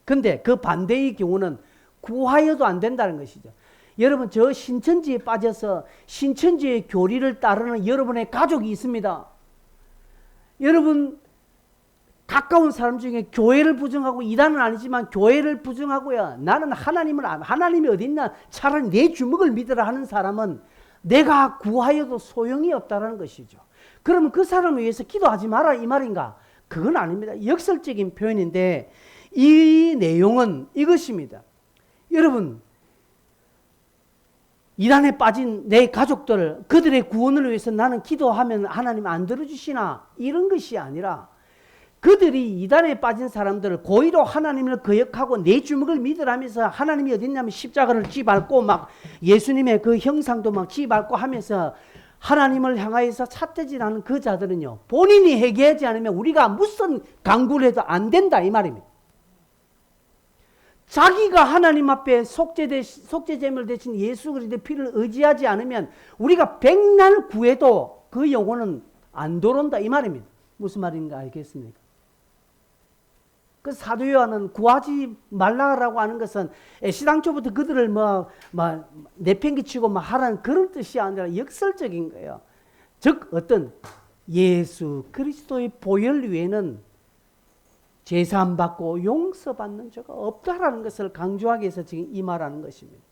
근데 그 반대의 경우는 구하여도 안 된다는 것이죠. 여러분, 저 신천지에 빠져서 신천지의 교리를 따르는 여러분의 가족이 있습니다. 여러분 가까운 사람 중에 교회를 부정하고, 이단은 아니지만 교회를 부정하고요, 나는 하나님이 어디 있나, 차라리 내 주먹을 믿으라 하는 사람은 내가 구하여도 소용이 없다는 것이죠. 그러면 그 사람을 위해서 기도하지 마라 이 말인가? 그건 아닙니다. 역설적인 표현인데 이 내용은 이것입니다. 여러분, 이단에 빠진 내 가족들, 그들의 구원을 위해서 나는 기도하면 하나님 안 들어주시나? 이런 것이 아니라 그들이 이단에 빠진 사람들을 고의로 하나님을 거역하고 내 주먹을 믿으라면서 하나님이 어딨냐면 십자가를 쥐밟고 막 예수님의 그 형상도 막 쥐밟고 하면서 하나님을 향하여서 삿대질하는 그 자들은요, 본인이 회개하지 않으면 우리가 무슨 강구를 해도 안 된다 이 말입니다. 자기가 하나님 앞에 속죄제물 대신 예수 그리스도의 피를 의지하지 않으면 우리가 백날 구해도 그 영혼은 안 돌아온다 이 말입니다. 무슨 말인가 알겠습니까? 그 사도 요한은 구하지 말라고 하는 것은 애시당초부터 그들을 내팽개치고 하라는 그런 뜻이 아니라 역설적인 거예요. 즉 어떤 예수 그리스도의 보혈 외에는 제사함 받고 용서받는 자가 없다라는 것을 강조하기 위해서 지금 이 말하는 것입니다.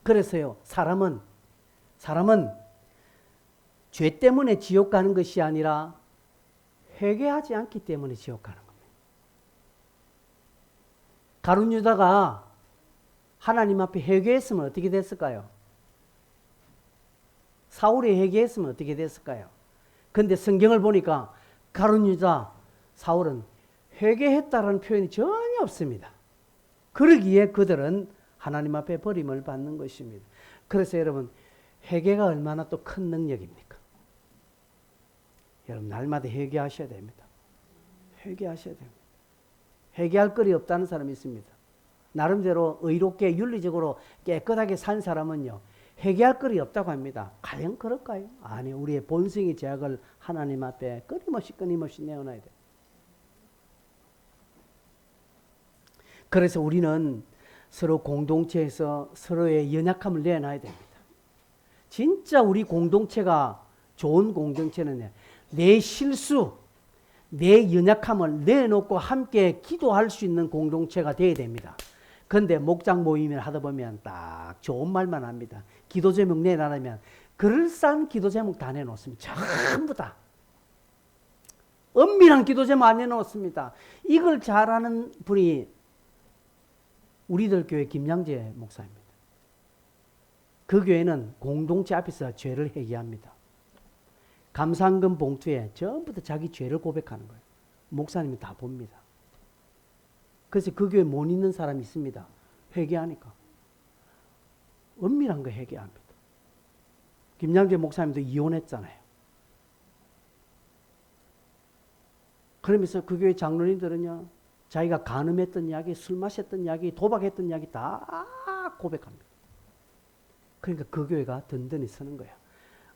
그래서요, 사람은 죄 때문에 지옥 가는 것이 아니라 회개하지 않기 때문에 지옥 가는 겁니다. 가룟 유다가 하나님 앞에 회개했으면 어떻게 됐을까요? 사울이 회개했으면 어떻게 됐을까요? 그런데 성경을 보니까 가룟 유다, 사울은 회개했다라는 표현이 전혀 없습니다. 그러기에 그들은 하나님 앞에 버림을 받는 것입니다. 그래서 여러분, 회개가 얼마나 또 큰 능력입니까? 여러분, 날마다 회개하셔야 됩니다. 회개하셔야 됩니다. 회개할 거리 없다는 사람이 있습니다. 나름대로 의롭게 윤리적으로 깨끗하게 산 사람은요, 회개할 거리 없다고 합니다. 과연 그럴까요? 아니요. 우리의 본성의 죄악을 하나님 앞에 끊임없이 내어놔야 돼요. 그래서 우리는 서로 공동체에서 서로의 연약함을 내놔야 됩니다. 진짜 우리 공동체가 좋은 공동체는 내 실수, 내 연약함을 내놓고 함께 기도할 수 있는 공동체가 되어야 됩니다. 그런데 목장 모임을 하다 보면 딱 좋은 말만 합니다. 기도 제목 내놔라면 그럴싸한 기도 제목 다 내놓습니다. 전부 다. 엄밀한 기도 제목 안 내놓습니다. 이걸 잘하는 분이 우리들 교회 김양재 목사입니다. 그 교회는 공동체 앞에서 죄를 회개합니다. 감사헌금 봉투에 전부 다 자기 죄를 고백하는 거예요. 목사님이 다 봅니다. 그래서 그 교회 못 있는 사람이 있습니다. 회개하니까. 엄밀한 거 회개합니다. 김양재 목사님도 이혼했잖아요. 그러면서 그 교회 장로님들은요, 자기가 간음했던 이야기, 술 마셨던 이야기, 도박했던 이야기 다 고백합니다. 그러니까 그 교회가 든든히 서는 거예요.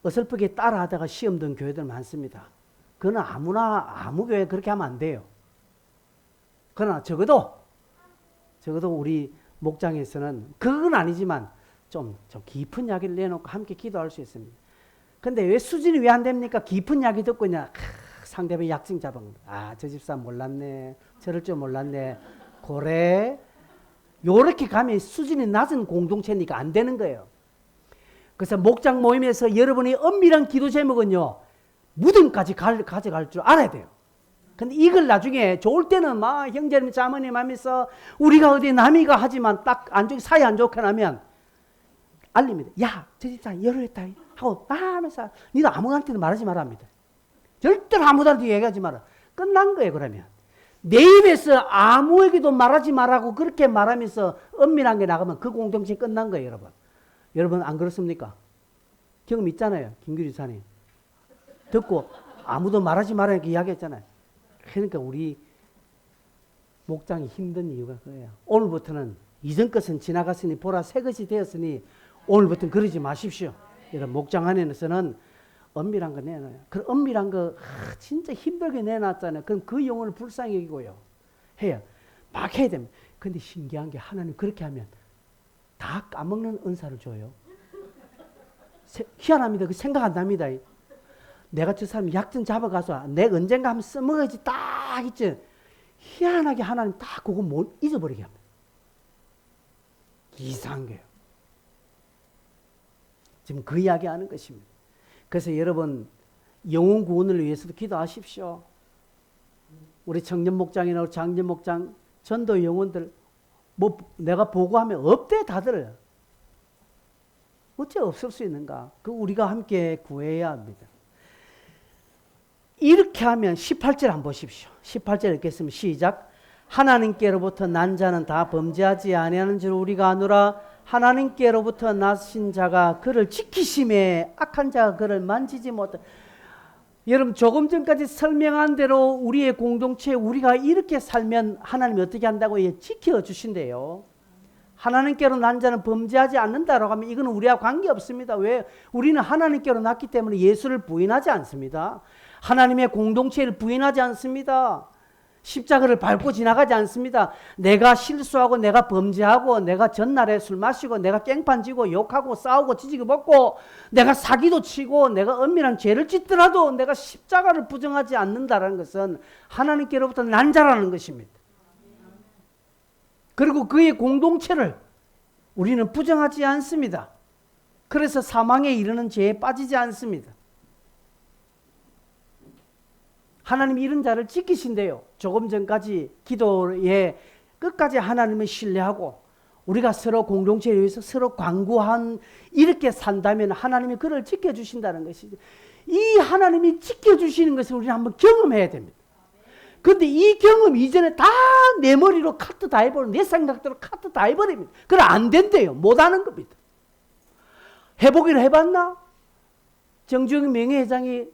어설프게 따라하다가 시험 든 교회들 많습니다. 그거는 아무 교회 그렇게 하면 안 돼요. 그러나 적어도 우리 목장에서는 그건 아니지만 좀 깊은 이야기를 내놓고 함께 기도할 수 있습니다. 근데 왜 수준이 왜 안 됩니까? 깊은 이야기 듣고 그냥 상대방 약점 잡은 거예요. 저 집사람 몰랐네. 저럴 줄 몰랐네. 그래? 요렇게 가면 수준이 낮은 공동체니까 안 되는 거예요. 그래서 목장 모임에서 여러분이 엄밀한 기도 제목은요, 무덤까지 가져갈 줄 알아야 돼요. 근데 이걸 나중에 좋을 때는 막 형제님 자매님 하면서 우리가 어디 남이가 하지만 딱 사이 안 좋게 나면 알립니다. 야, 저 집사람 열어했다 하고 하면서 니도 아무한테도 말하지 말랍니다. 절대로 아무한테 얘기하지 마라. 끝난 거예요. 그러면 내 입에서 아무에게도 말하지 말라고 그렇게 말하면서 엄밀한 게 나가면 그 공동체 끝난 거예요. 여러분 안 그렇습니까? 경험 있잖아요. 김규리 사님 듣고 아무도 말하지 말라 이렇게 이야기했잖아요. 그러니까 우리 목장이 힘든 이유가 그거예요. 오늘부터는 이전 것은 지나갔으니 보라 새 것이 되었으니 오늘부터는 그러지 마십시오. 이런 목장 안에서는 엄밀한 거 내놔요. 그 엄밀한 거 진짜 힘들게 내놨잖아요. 그럼 그 영혼을 불쌍히 여기고요. 해요. 막 해야 됩니다. 근데 신기한 게 하나님 그렇게 하면 다 까먹는 은사를 줘요. 희한합니다. 그 생각 안 납니다. 내가 저 사람 약점 잡아가서 내가 언젠가 한번 써먹어야지 딱 있지. 희한하게 하나님 딱 그거 못 잊어버리게 합니다. 이상한 거예요. 지금 그 이야기 하는 것입니다. 그래서 여러분 영혼 구원을 위해서도 기도하십시오. 우리 청년 목장이나 장년 목장 전도 영혼들 뭐 내가 보고하면 없대 다들. 어째 없을 수 있는가? 그 우리가 함께 구해야 합니다. 이렇게 하면 18절 한번 보십시오. 18절 읽겠습니다. 시작. 하나님께로부터 난 자는 다 범죄하지 아니하는 줄 우리가 아노라. 하나님께로부터 나신 자가 그를 지키심에 악한 자가 그를 만지지 못해. 여러분 조금 전까지 설명한 대로 우리의 공동체에 우리가 이렇게 살면 하나님이 어떻게 한다고 지켜주신대요. 하나님께로 난 자는 범죄하지 않는다라고 하면 이거는 우리와 관계없습니다. 왜? 우리는 하나님께로 났기 때문에 예수를 부인하지 않습니다. 하나님의 공동체를 부인하지 않습니다. 십자가를 밟고 지나가지 않습니다. 내가 실수하고 내가 범죄하고 내가 전날에 술 마시고 내가 깽판 지고 욕하고 싸우고 지지고 먹고 내가 사기도 치고 내가 엄밀한 죄를 짓더라도 내가 십자가를 부정하지 않는다는 것은 하나님께로부터 난 자라는 것입니다. 그리고 그의 공동체를 우리는 부정하지 않습니다. 그래서 사망에 이르는 죄에 빠지지 않습니다. 하나님이 이런 자를 지키신대요. 조금 전까지 기도에 끝까지 하나님을 신뢰하고 우리가 서로 공동체에 의해서 서로 관구한 이렇게 산다면 하나님이 그를 지켜주신다는 것이죠. 이 하나님이 지켜주시는 것을 우리는 한번 경험해야 됩니다. 그런데 이 경험 이전에 다 내 머리로 카트 다 해버리고 내 생각대로 카트 다 해버립니다. 그래 안 된대요. 못하는 겁니다. 해보기를 해봤나? 정주영 명예회장이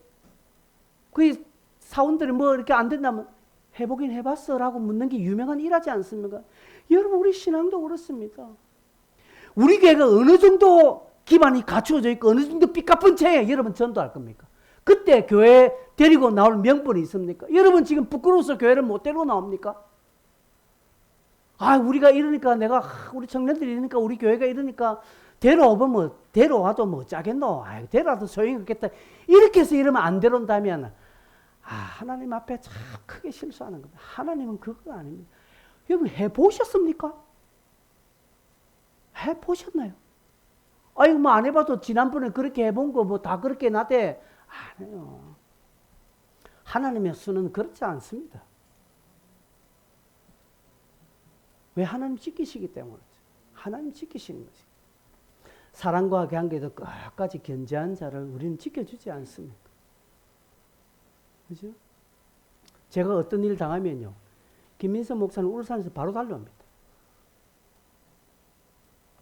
그 사원들이 뭐 이렇게 안 된다면 해보긴 해봤어 라고 묻는 게 유명한 일하지 않습니까? 여러분 우리 신앙도 그렇습니다. 우리 교회가 어느 정도 기반이 갖추어져 있고 어느 정도 삐까뻔 채에 여러분 전도할 겁니까? 그때 교회 데리고 나올 명분이 있습니까? 여러분 지금 부끄러워서 교회를 못 데리고 나옵니까? 우리가 이러니까 우리 청년들이 이러니까 우리 교회가 이러니까 데려와도 뭐 짜겠노? 아유, 데려와도 소용이 없겠다. 이렇게 해서 이러면 안 데려온다면, 하나님 앞에 참 크게 실수하는 겁니다. 하나님은 그거 아닙니다. 여러분, 해보셨습니까? 해보셨나요? 아이고, 뭐 안 해봐도 지난번에 그렇게 해본 거 뭐 다 그렇게 나대. 아니요. 하나님의 수는 그렇지 않습니다. 왜? 하나님 지키시기 때문이죠. 하나님 지키시는 거지. 사랑과 관계도 끝까지 견제한 자를 우리는 지켜주지 않습니다. 그죠? 제가 어떤 일 당하면요, 김민선 목사는 울산에서 바로 달려옵니다.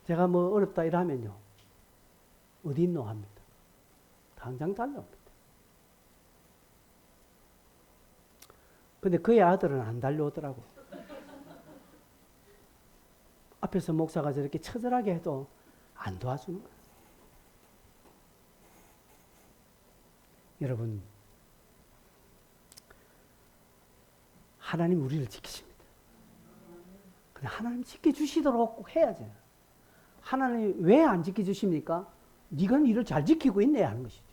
제가 뭐 어렵다 이러면요, 어디 있노 합니다. 당장 달려옵니다. 근데 그의 아들은 안 달려오더라고. 앞에서 목사가 저렇게 처절하게 해도 안 도와주는 거예요. 여러분, 하나님 우리를 지키십니다. 근데 하나님 지켜주시도록 꼭 해야죠. 하나님 왜 안 지켜주십니까? 네가 일을 잘 지키고 있네 하는 것이죠.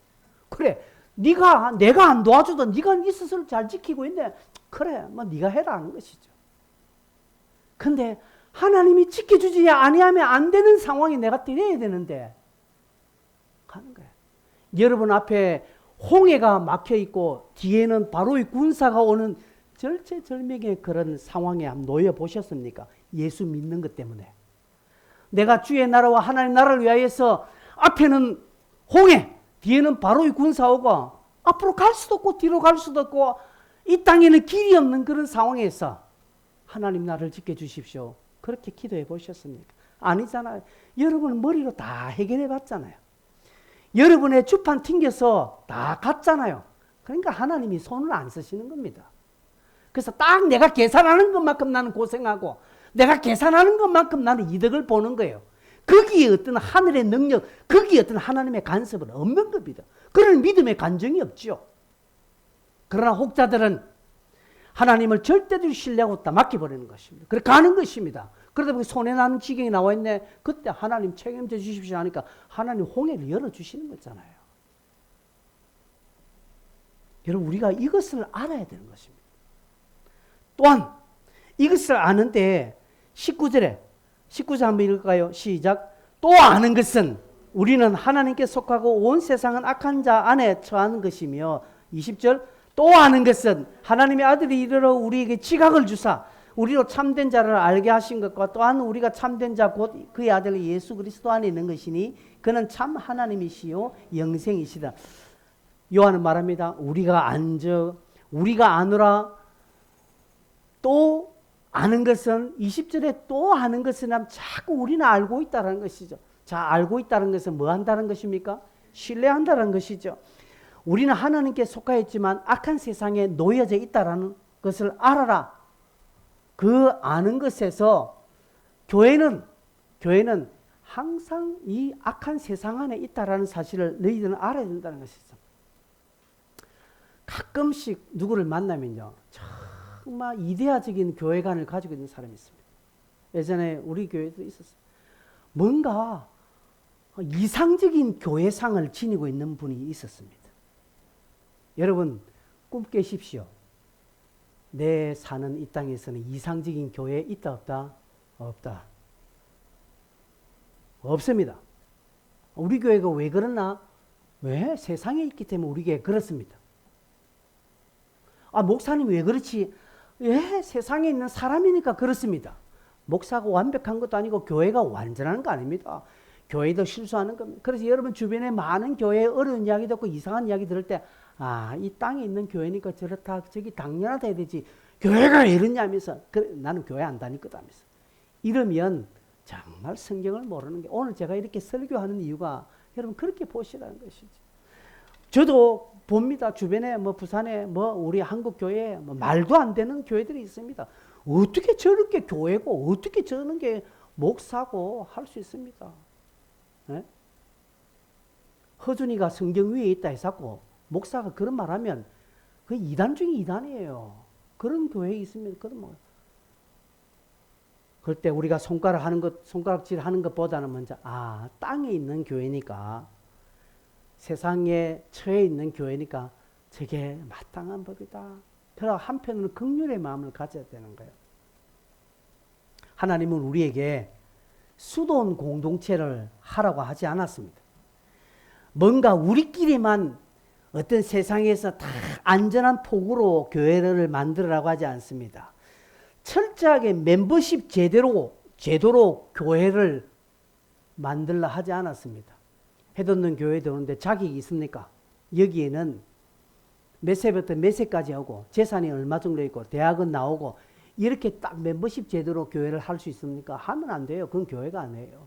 그래, 내가 안 도와주던 네가 네 스스로 잘 지키고 있네. 그래, 뭐 네가 해라 하는 것이죠. 근데 하나님이 지켜주지 아니하면 안 되는 상황에 내가 들어야 되는데 가는 거예요. 여러분 앞에 홍해가 막혀 있고 뒤에는 바로의 군사가 오는 절체절명의 그런 상황에 한번 놓여 보셨습니까? 예수 믿는 것 때문에. 내가 주의 나라와 하나님 나라를 위하여서 앞에는 홍해, 뒤에는 바로의 군사 오고 앞으로 갈 수도 없고 뒤로 갈 수도 없고 이 땅에는 길이 없는 그런 상황에서 하나님 나를 지켜주십시오. 그렇게 기도해 보셨습니까? 아니잖아요. 여러분은 머리로 다 해결해 봤잖아요. 여러분의 주판 튕겨서 다 갔잖아요. 그러니까 하나님이 손을 안 쓰시는 겁니다. 그래서 딱 내가 계산하는 것만큼 나는 고생하고 내가 계산하는 것만큼 나는 이득을 보는 거예요. 거기에 어떤 하늘의 능력, 거기에 어떤 하나님의 간섭은 없는 겁니다. 그런 믿음의 간정이 없죠. 그러나 혹자들은 하나님을 절대적으로 신뢰하고 다 맡겨버리는 것입니다. 그래 가는 것입니다. 그러다 보니 손해 나는 지경이 나와 있네. 그때 하나님 책임져 주십시오 하니까 하나님 홍해를 열어주시는 거잖아요. 여러분 우리가 이것을 알아야 되는 것입니다. 또한 이것을 아는데 19절 한번 읽을까요? 시작. 또 아는 것은 우리는 하나님께 속하고 온 세상은 악한 자 안에 처하는 것이며 20절 또 아는 것은 하나님의 아들이 이르러 우리에게 지각을 주사 우리로 참된 자를 알게 하신 것과 또한 우리가 참된 자 곧 그의 아들 예수 그리스도 안에 있는 것이니 그는 참 하나님이시요 영생이시다. 요한은 말합니다. 우리가 아노라 또 아는 것은 20절에 또 아는 것은 자꾸 우리는 알고 있다는 것이죠. 자, 알고 있다는 것은 뭐 한다는 것입니까? 신뢰한다는 것이죠. 우리는 하나님께 속하였지만 악한 세상에 놓여져 있다는 것을 알아라. 그 아는 것에서 교회는 항상 이 악한 세상 안에 있다는 사실을 너희들은 알아야 된다는 것이죠. 가끔씩 누구를 만나면요. 정말 이데아적인 교회관을 가지고 있는 사람이 있습니다. 예전에 우리 교회도 있었어요. 뭔가 이상적인 교회상을 지니고 있는 분이 있었습니다. 여러분 꿈 깨십시오. 내 사는 이 땅에서는 이상적인 교회 있다 없다? 없다. 없습니다. 우리 교회가 왜 그러나? 왜? 세상에 있기 때문에 우리 교회 그렇습니다. 목사님 왜 그렇지? 왜? 세상에 있는 사람이니까 그렇습니다. 목사가 완벽한 것도 아니고 교회가 완전한 거 아닙니다. 교회도 실수하는 겁니다. 그래서 여러분 주변에 많은 교회의 어려운 이야기 듣고 이상한 이야기 들을 때 이 땅에 있는 교회니까 저렇다 저기 당연하다 해야 되지 교회가 왜 이러냐 하면서 나는 교회 안 다닐 거다 하면서 이러면 정말 성경을 모르는 게 오늘 제가 이렇게 설교하는 이유가 여러분 그렇게 보시라는 것이죠. 저도 봅니다. 주변에 부산에 우리 한국 교회에 말도 안 되는 교회들이 있습니다. 어떻게 저렇게 교회고 어떻게 저런 게 목사고 할 수 있습니까? 네? 허준이가 성경 위에 있다 해서 목사가 그런 말 하면 그 이단 중에 이단이에요. 그런 교회에 있으면 그런 뭐 그럴 때 우리가 손가락질 하는 것보다는 먼저, 땅에 있는 교회니까, 세상에 처해 있는 교회니까 저게 마땅한 법이다. 그러나 한편으로는 긍휼의 마음을 가져야 되는 거예요. 하나님은 우리에게 수도원 공동체를 하라고 하지 않았습니다. 뭔가 우리끼리만 어떤 세상에서 다 안전한 폭으로 교회를 만들으라고 하지 않습니다. 철저하게 멤버십 제도로 교회를 만들라 하지 않았습니다. 해돋는 교회 들어오는데 자격이 있습니까? 여기에는 몇 세부터 몇 세까지 하고 재산이 얼마 정도 있고 대학은 나오고 이렇게 딱 멤버십 제도로 교회를 할 수 있습니까? 하면 안 돼요. 그건 교회가 아니에요.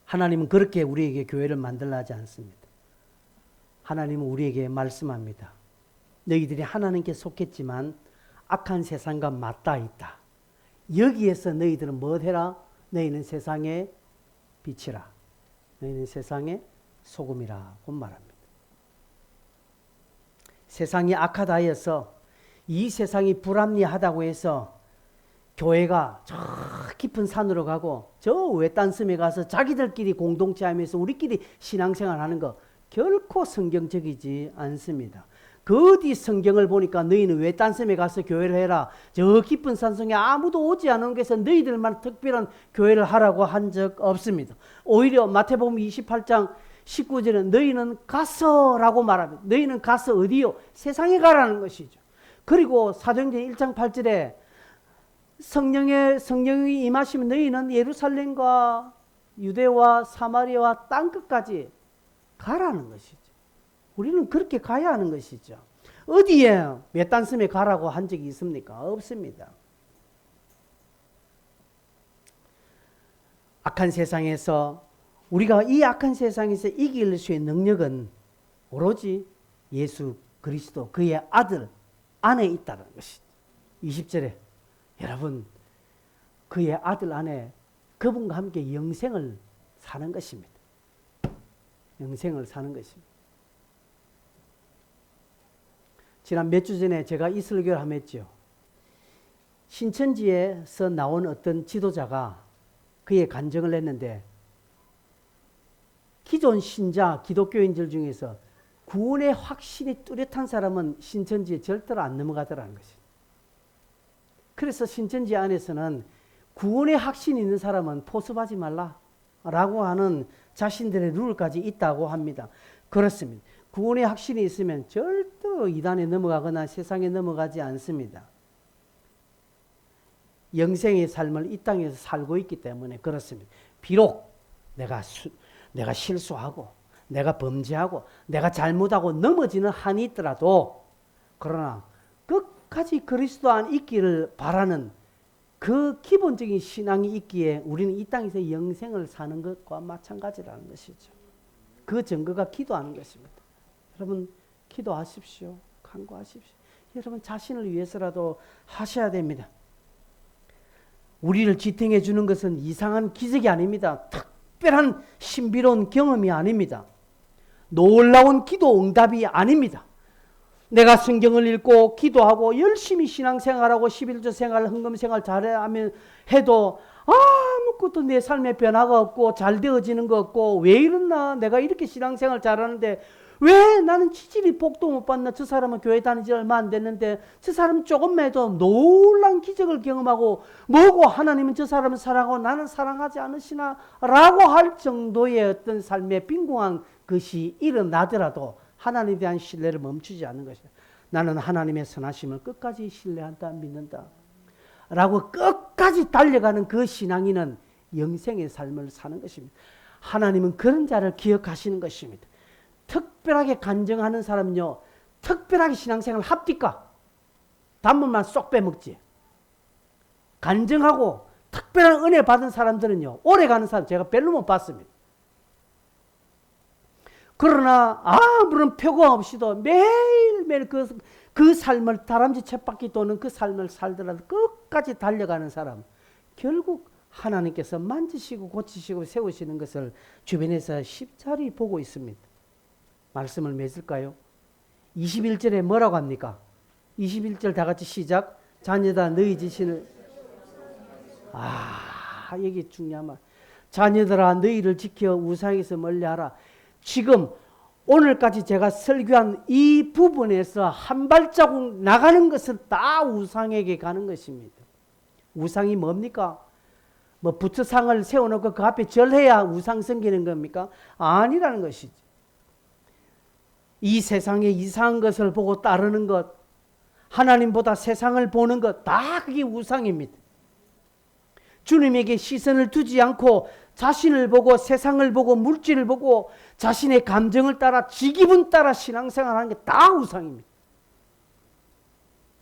하나님은 그렇게 우리에게 교회를 만들라 하지 않습니다. 하나님은 우리에게 말씀합니다. 너희들이 하나님께 속했지만 악한 세상과 맞닿아 있다. 여기에서 너희들은 뭐 해라? 너희는 세상의 빛이라. 너희는 세상의 소금이라고 말합니다. 세상이 악하다 해서 이 세상이 불합리하다고 해서 교회가 저 깊은 산으로 가고 저 외딴 섬에 가서 자기들끼리 공동체 하면서 우리끼리 신앙생활 하는 거 결코 성경적이지 않습니다. 그 어디 성경을 보니까 너희는 외딴 섬에 가서 교회를 해라. 저 깊은 산속에 아무도 오지 않은 곳에서 너희들만 특별한 교회를 하라고 한 적 없습니다. 오히려 마태복음 28장 19절은 너희는 가서라고 말합니다. 너희는 가서 어디요? 세상에 가라는 것이죠. 그리고 사도행전 1장 8절에 성령이 임하시면 너희는 예루살렘과 유대와 사마리아와 땅끝까지 가라는 것이죠. 우리는 그렇게 가야 하는 것이죠. 어디에 외딴 섬에 가라고 한 적이 있습니까? 없습니다. 악한 세상에서 우리가 이 악한 세상에서 이길 수 있는 능력은 오로지 예수 그리스도 그의 아들 안에 있다는 것이죠. 20절에 여러분 그의 아들 안에 그분과 함께 영생을 사는 것입니다. 영생을 사는 것입니다. 지난 몇 주 전에 제가 이 설교를 한번 했죠. 신천지에서 나온 어떤 지도자가 그의 간증을 했는데 기존 신자 기독교인들 중에서 구원의 확신이 뚜렷한 사람은 신천지에 절대로 안 넘어가더라는 것입니다. 그래서 신천지 안에서는 구원의 확신이 있는 사람은 포섭하지 말라라고 하는 자신들의 룰까지 있다고 합니다. 그렇습니다. 구원의 확신이 있으면 절대로 이단에 넘어가거나 세상에 넘어가지 않습니다. 영생의 삶을 이 땅에서 살고 있기 때문에 그렇습니다. 비록 내가 실수하고 내가 범죄하고 내가 잘못하고 넘어지는 한이 있더라도 그러나 끝까지 그리스도 안에 있기를 바라는 그 기본적인 신앙이 있기에 우리는 이 땅에서 영생을 사는 것과 마찬가지라는 것이죠. 그 증거가 기도하는 것입니다. 여러분 기도하십시오. 간구하십시오. 여러분 자신을 위해서라도 하셔야 됩니다. 우리를 지탱해 주는 것은 이상한 기적이 아닙니다. 특별한 신비로운 경험이 아닙니다. 놀라운 기도 응답이 아닙니다. 내가 성경을 읽고 기도하고 열심히 신앙생활하고 11조 생활, 헌금생활 잘하면 해도 아무것도 내 삶에 변화가 없고 잘 되어지는 거 없고 왜 이러나 내가 이렇게 신앙생활 잘하는데 왜 나는 치질이 복도 못 받나? 저 사람은 교회 다니지 얼마 안 됐는데 저 사람 조금만 해도 놀라운 기적을 경험하고 뭐고 하나님은 저 사람을 사랑하고 나는 사랑하지 않으시나? 라고 할 정도의 어떤 삶의 빈궁한 것이 일어나더라도 하나님에 대한 신뢰를 멈추지 않는 것이다. 나는 하나님의 선하심을 끝까지 신뢰한다, 믿는다. 라고 끝까지 달려가는 그 신앙인은 영생의 삶을 사는 것입니다. 하나님은 그런 자를 기억하시는 것입니다. 특별하게 간증하는 사람은요, 특별하게 신앙생활을 합니까? 단문만 쏙 빼먹지. 간증하고 특별한 은혜 받은 사람들은요, 오래 가는 사람 제가 별로 못 봤습니다. 그러나 아무런 표가 없이도 매일매일 그 삶을 다람쥐 쳇바퀴 도는 그 삶을 살더라도 끝까지 달려가는 사람, 결국 하나님께서 만지시고 고치시고 세우시는 것을 주변에서 십자리 보고 있습니다. 말씀을 맺을까요? 21절에 뭐라고 합니까? 21절 다 같이 시작. 자녀다 너희 자신을 이게 중요한 말. 자녀들아 너희를 지켜 우상에서 멀리하라. 지금 오늘까지 제가 설교한 이 부분에서 한 발자국 나가는 것은 다 우상에게 가는 것입니다. 우상이 뭡니까? 뭐 부처상을 세워놓고 그 앞에 절해야 우상 섬기는 겁니까? 아니라는 것이지. 이 세상에 이상한 것을 보고 따르는 것, 하나님보다 세상을 보는 것, 다 그게 우상입니다. 주님에게 시선을 두지 않고 자신을 보고 세상을 보고 물질을 보고 자신의 감정을 따라 지 기분 따라 신앙생활하는 게 다 우상입니다.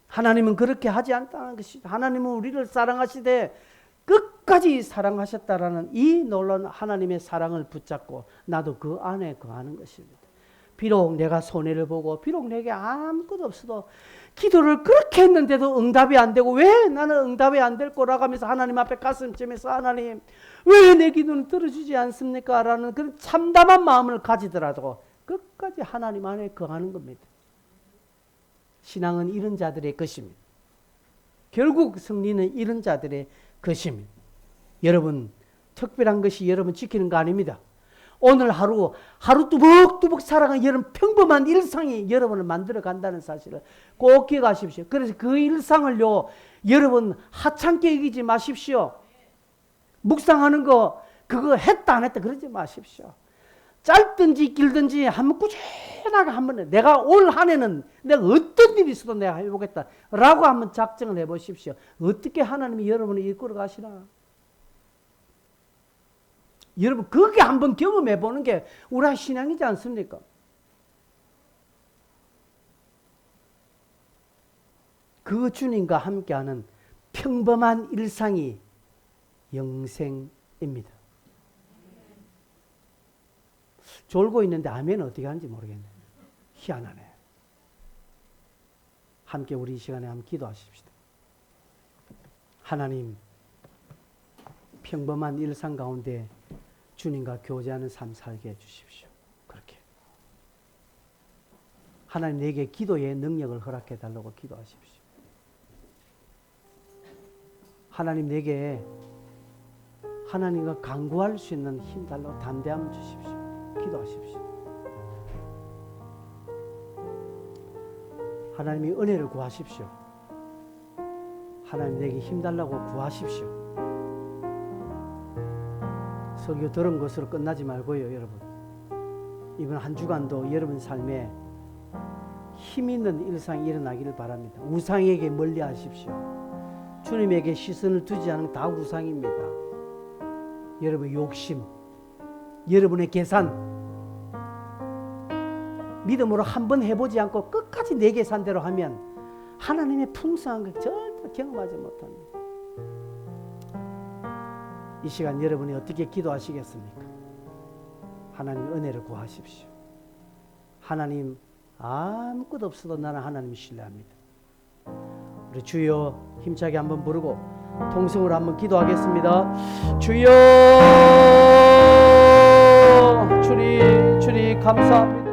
하나님은 그렇게 하지 않다는 것이죠. 하나님은 우리를 사랑하시되 끝까지 사랑하셨다라는 이 놀라운 하나님의 사랑을 붙잡고 나도 그 안에 거하는 것입니다. 비록 내가 손해를 보고 비록 내게 아무것도 없어도 기도를 그렇게 했는데도 응답이 안 되고 왜 나는 응답이 안 될 거라고 하면서 하나님 앞에 가슴쯤에서 하나님 왜 내 기도는 들어주지 않습니까? 라는 그런 참담한 마음을 가지더라도 끝까지 하나님 안에 거하는 겁니다. 신앙은 이런 자들의 것입니다. 결국 승리는 이런 자들의 것입니다. 여러분 특별한 것이 여러분 지키는 거 아닙니다. 오늘 하루 뚜벅뚜벅 살아가는 여러분 평범한 일상이 여러분을 만들어 간다는 사실을 꼭 기억하십시오. 그래서 그 일상을요 여러분 하찮게 여기지 마십시오. 묵상하는 거 그거 했다 안 했다 그러지 마십시오. 짧든지 길든지 한번 꾸준하게 한번 내가 올 한 해는 내가 어떤 일이 있어도 내가 해보겠다 라고 한번 작정을 해보십시오. 어떻게 하나님이 여러분을 이끌어 가시나. 여러분 그게 한번 경험해 보는 게 우리 신앙이지 않습니까? 그 주님과 함께하는 평범한 일상이 영생입니다. 졸고 있는데 아멘 어떻게 하는지 모르겠네. 희한하네. 함께 우리 이 시간에 한번 기도하십시다. 하나님 평범한 일상 가운데 주님과 교제하는 삶 살게 해주십시오. 그렇게 하나님 내게 기도의 능력을 허락해 달라고 기도하십시오. 하나님 내게 하나님과 간구할 수 있는 힘 달라고 담대함을 주십시오. 기도하십시오. 하나님이 은혜를 구하십시오. 하나님 내게 힘 달라고 구하십시오. 설교 들은 것으로 끝나지 말고요, 여러분. 이번 한 주간도 여러분 삶에 힘 있는 일상이 일어나기를 바랍니다. 우상에게 멀리 하십시오. 주님에게 시선을 두지 않으면 다 우상입니다. 여러분의 욕심, 여러분의 계산, 믿음으로 한번 해보지 않고 끝까지 내 계산대로 하면 하나님의 풍성한 걸 절대 경험하지 못합니다. 이 시간 여러분이 어떻게 기도하시겠습니까? 하나님 은혜를 구하십시오. 하나님 아무것도 없어도 나는 하나님 신뢰합니다. 우리 주여 힘차게 한번 부르고 통성으로 한번 기도하겠습니다. 주여 주님 감사합니다.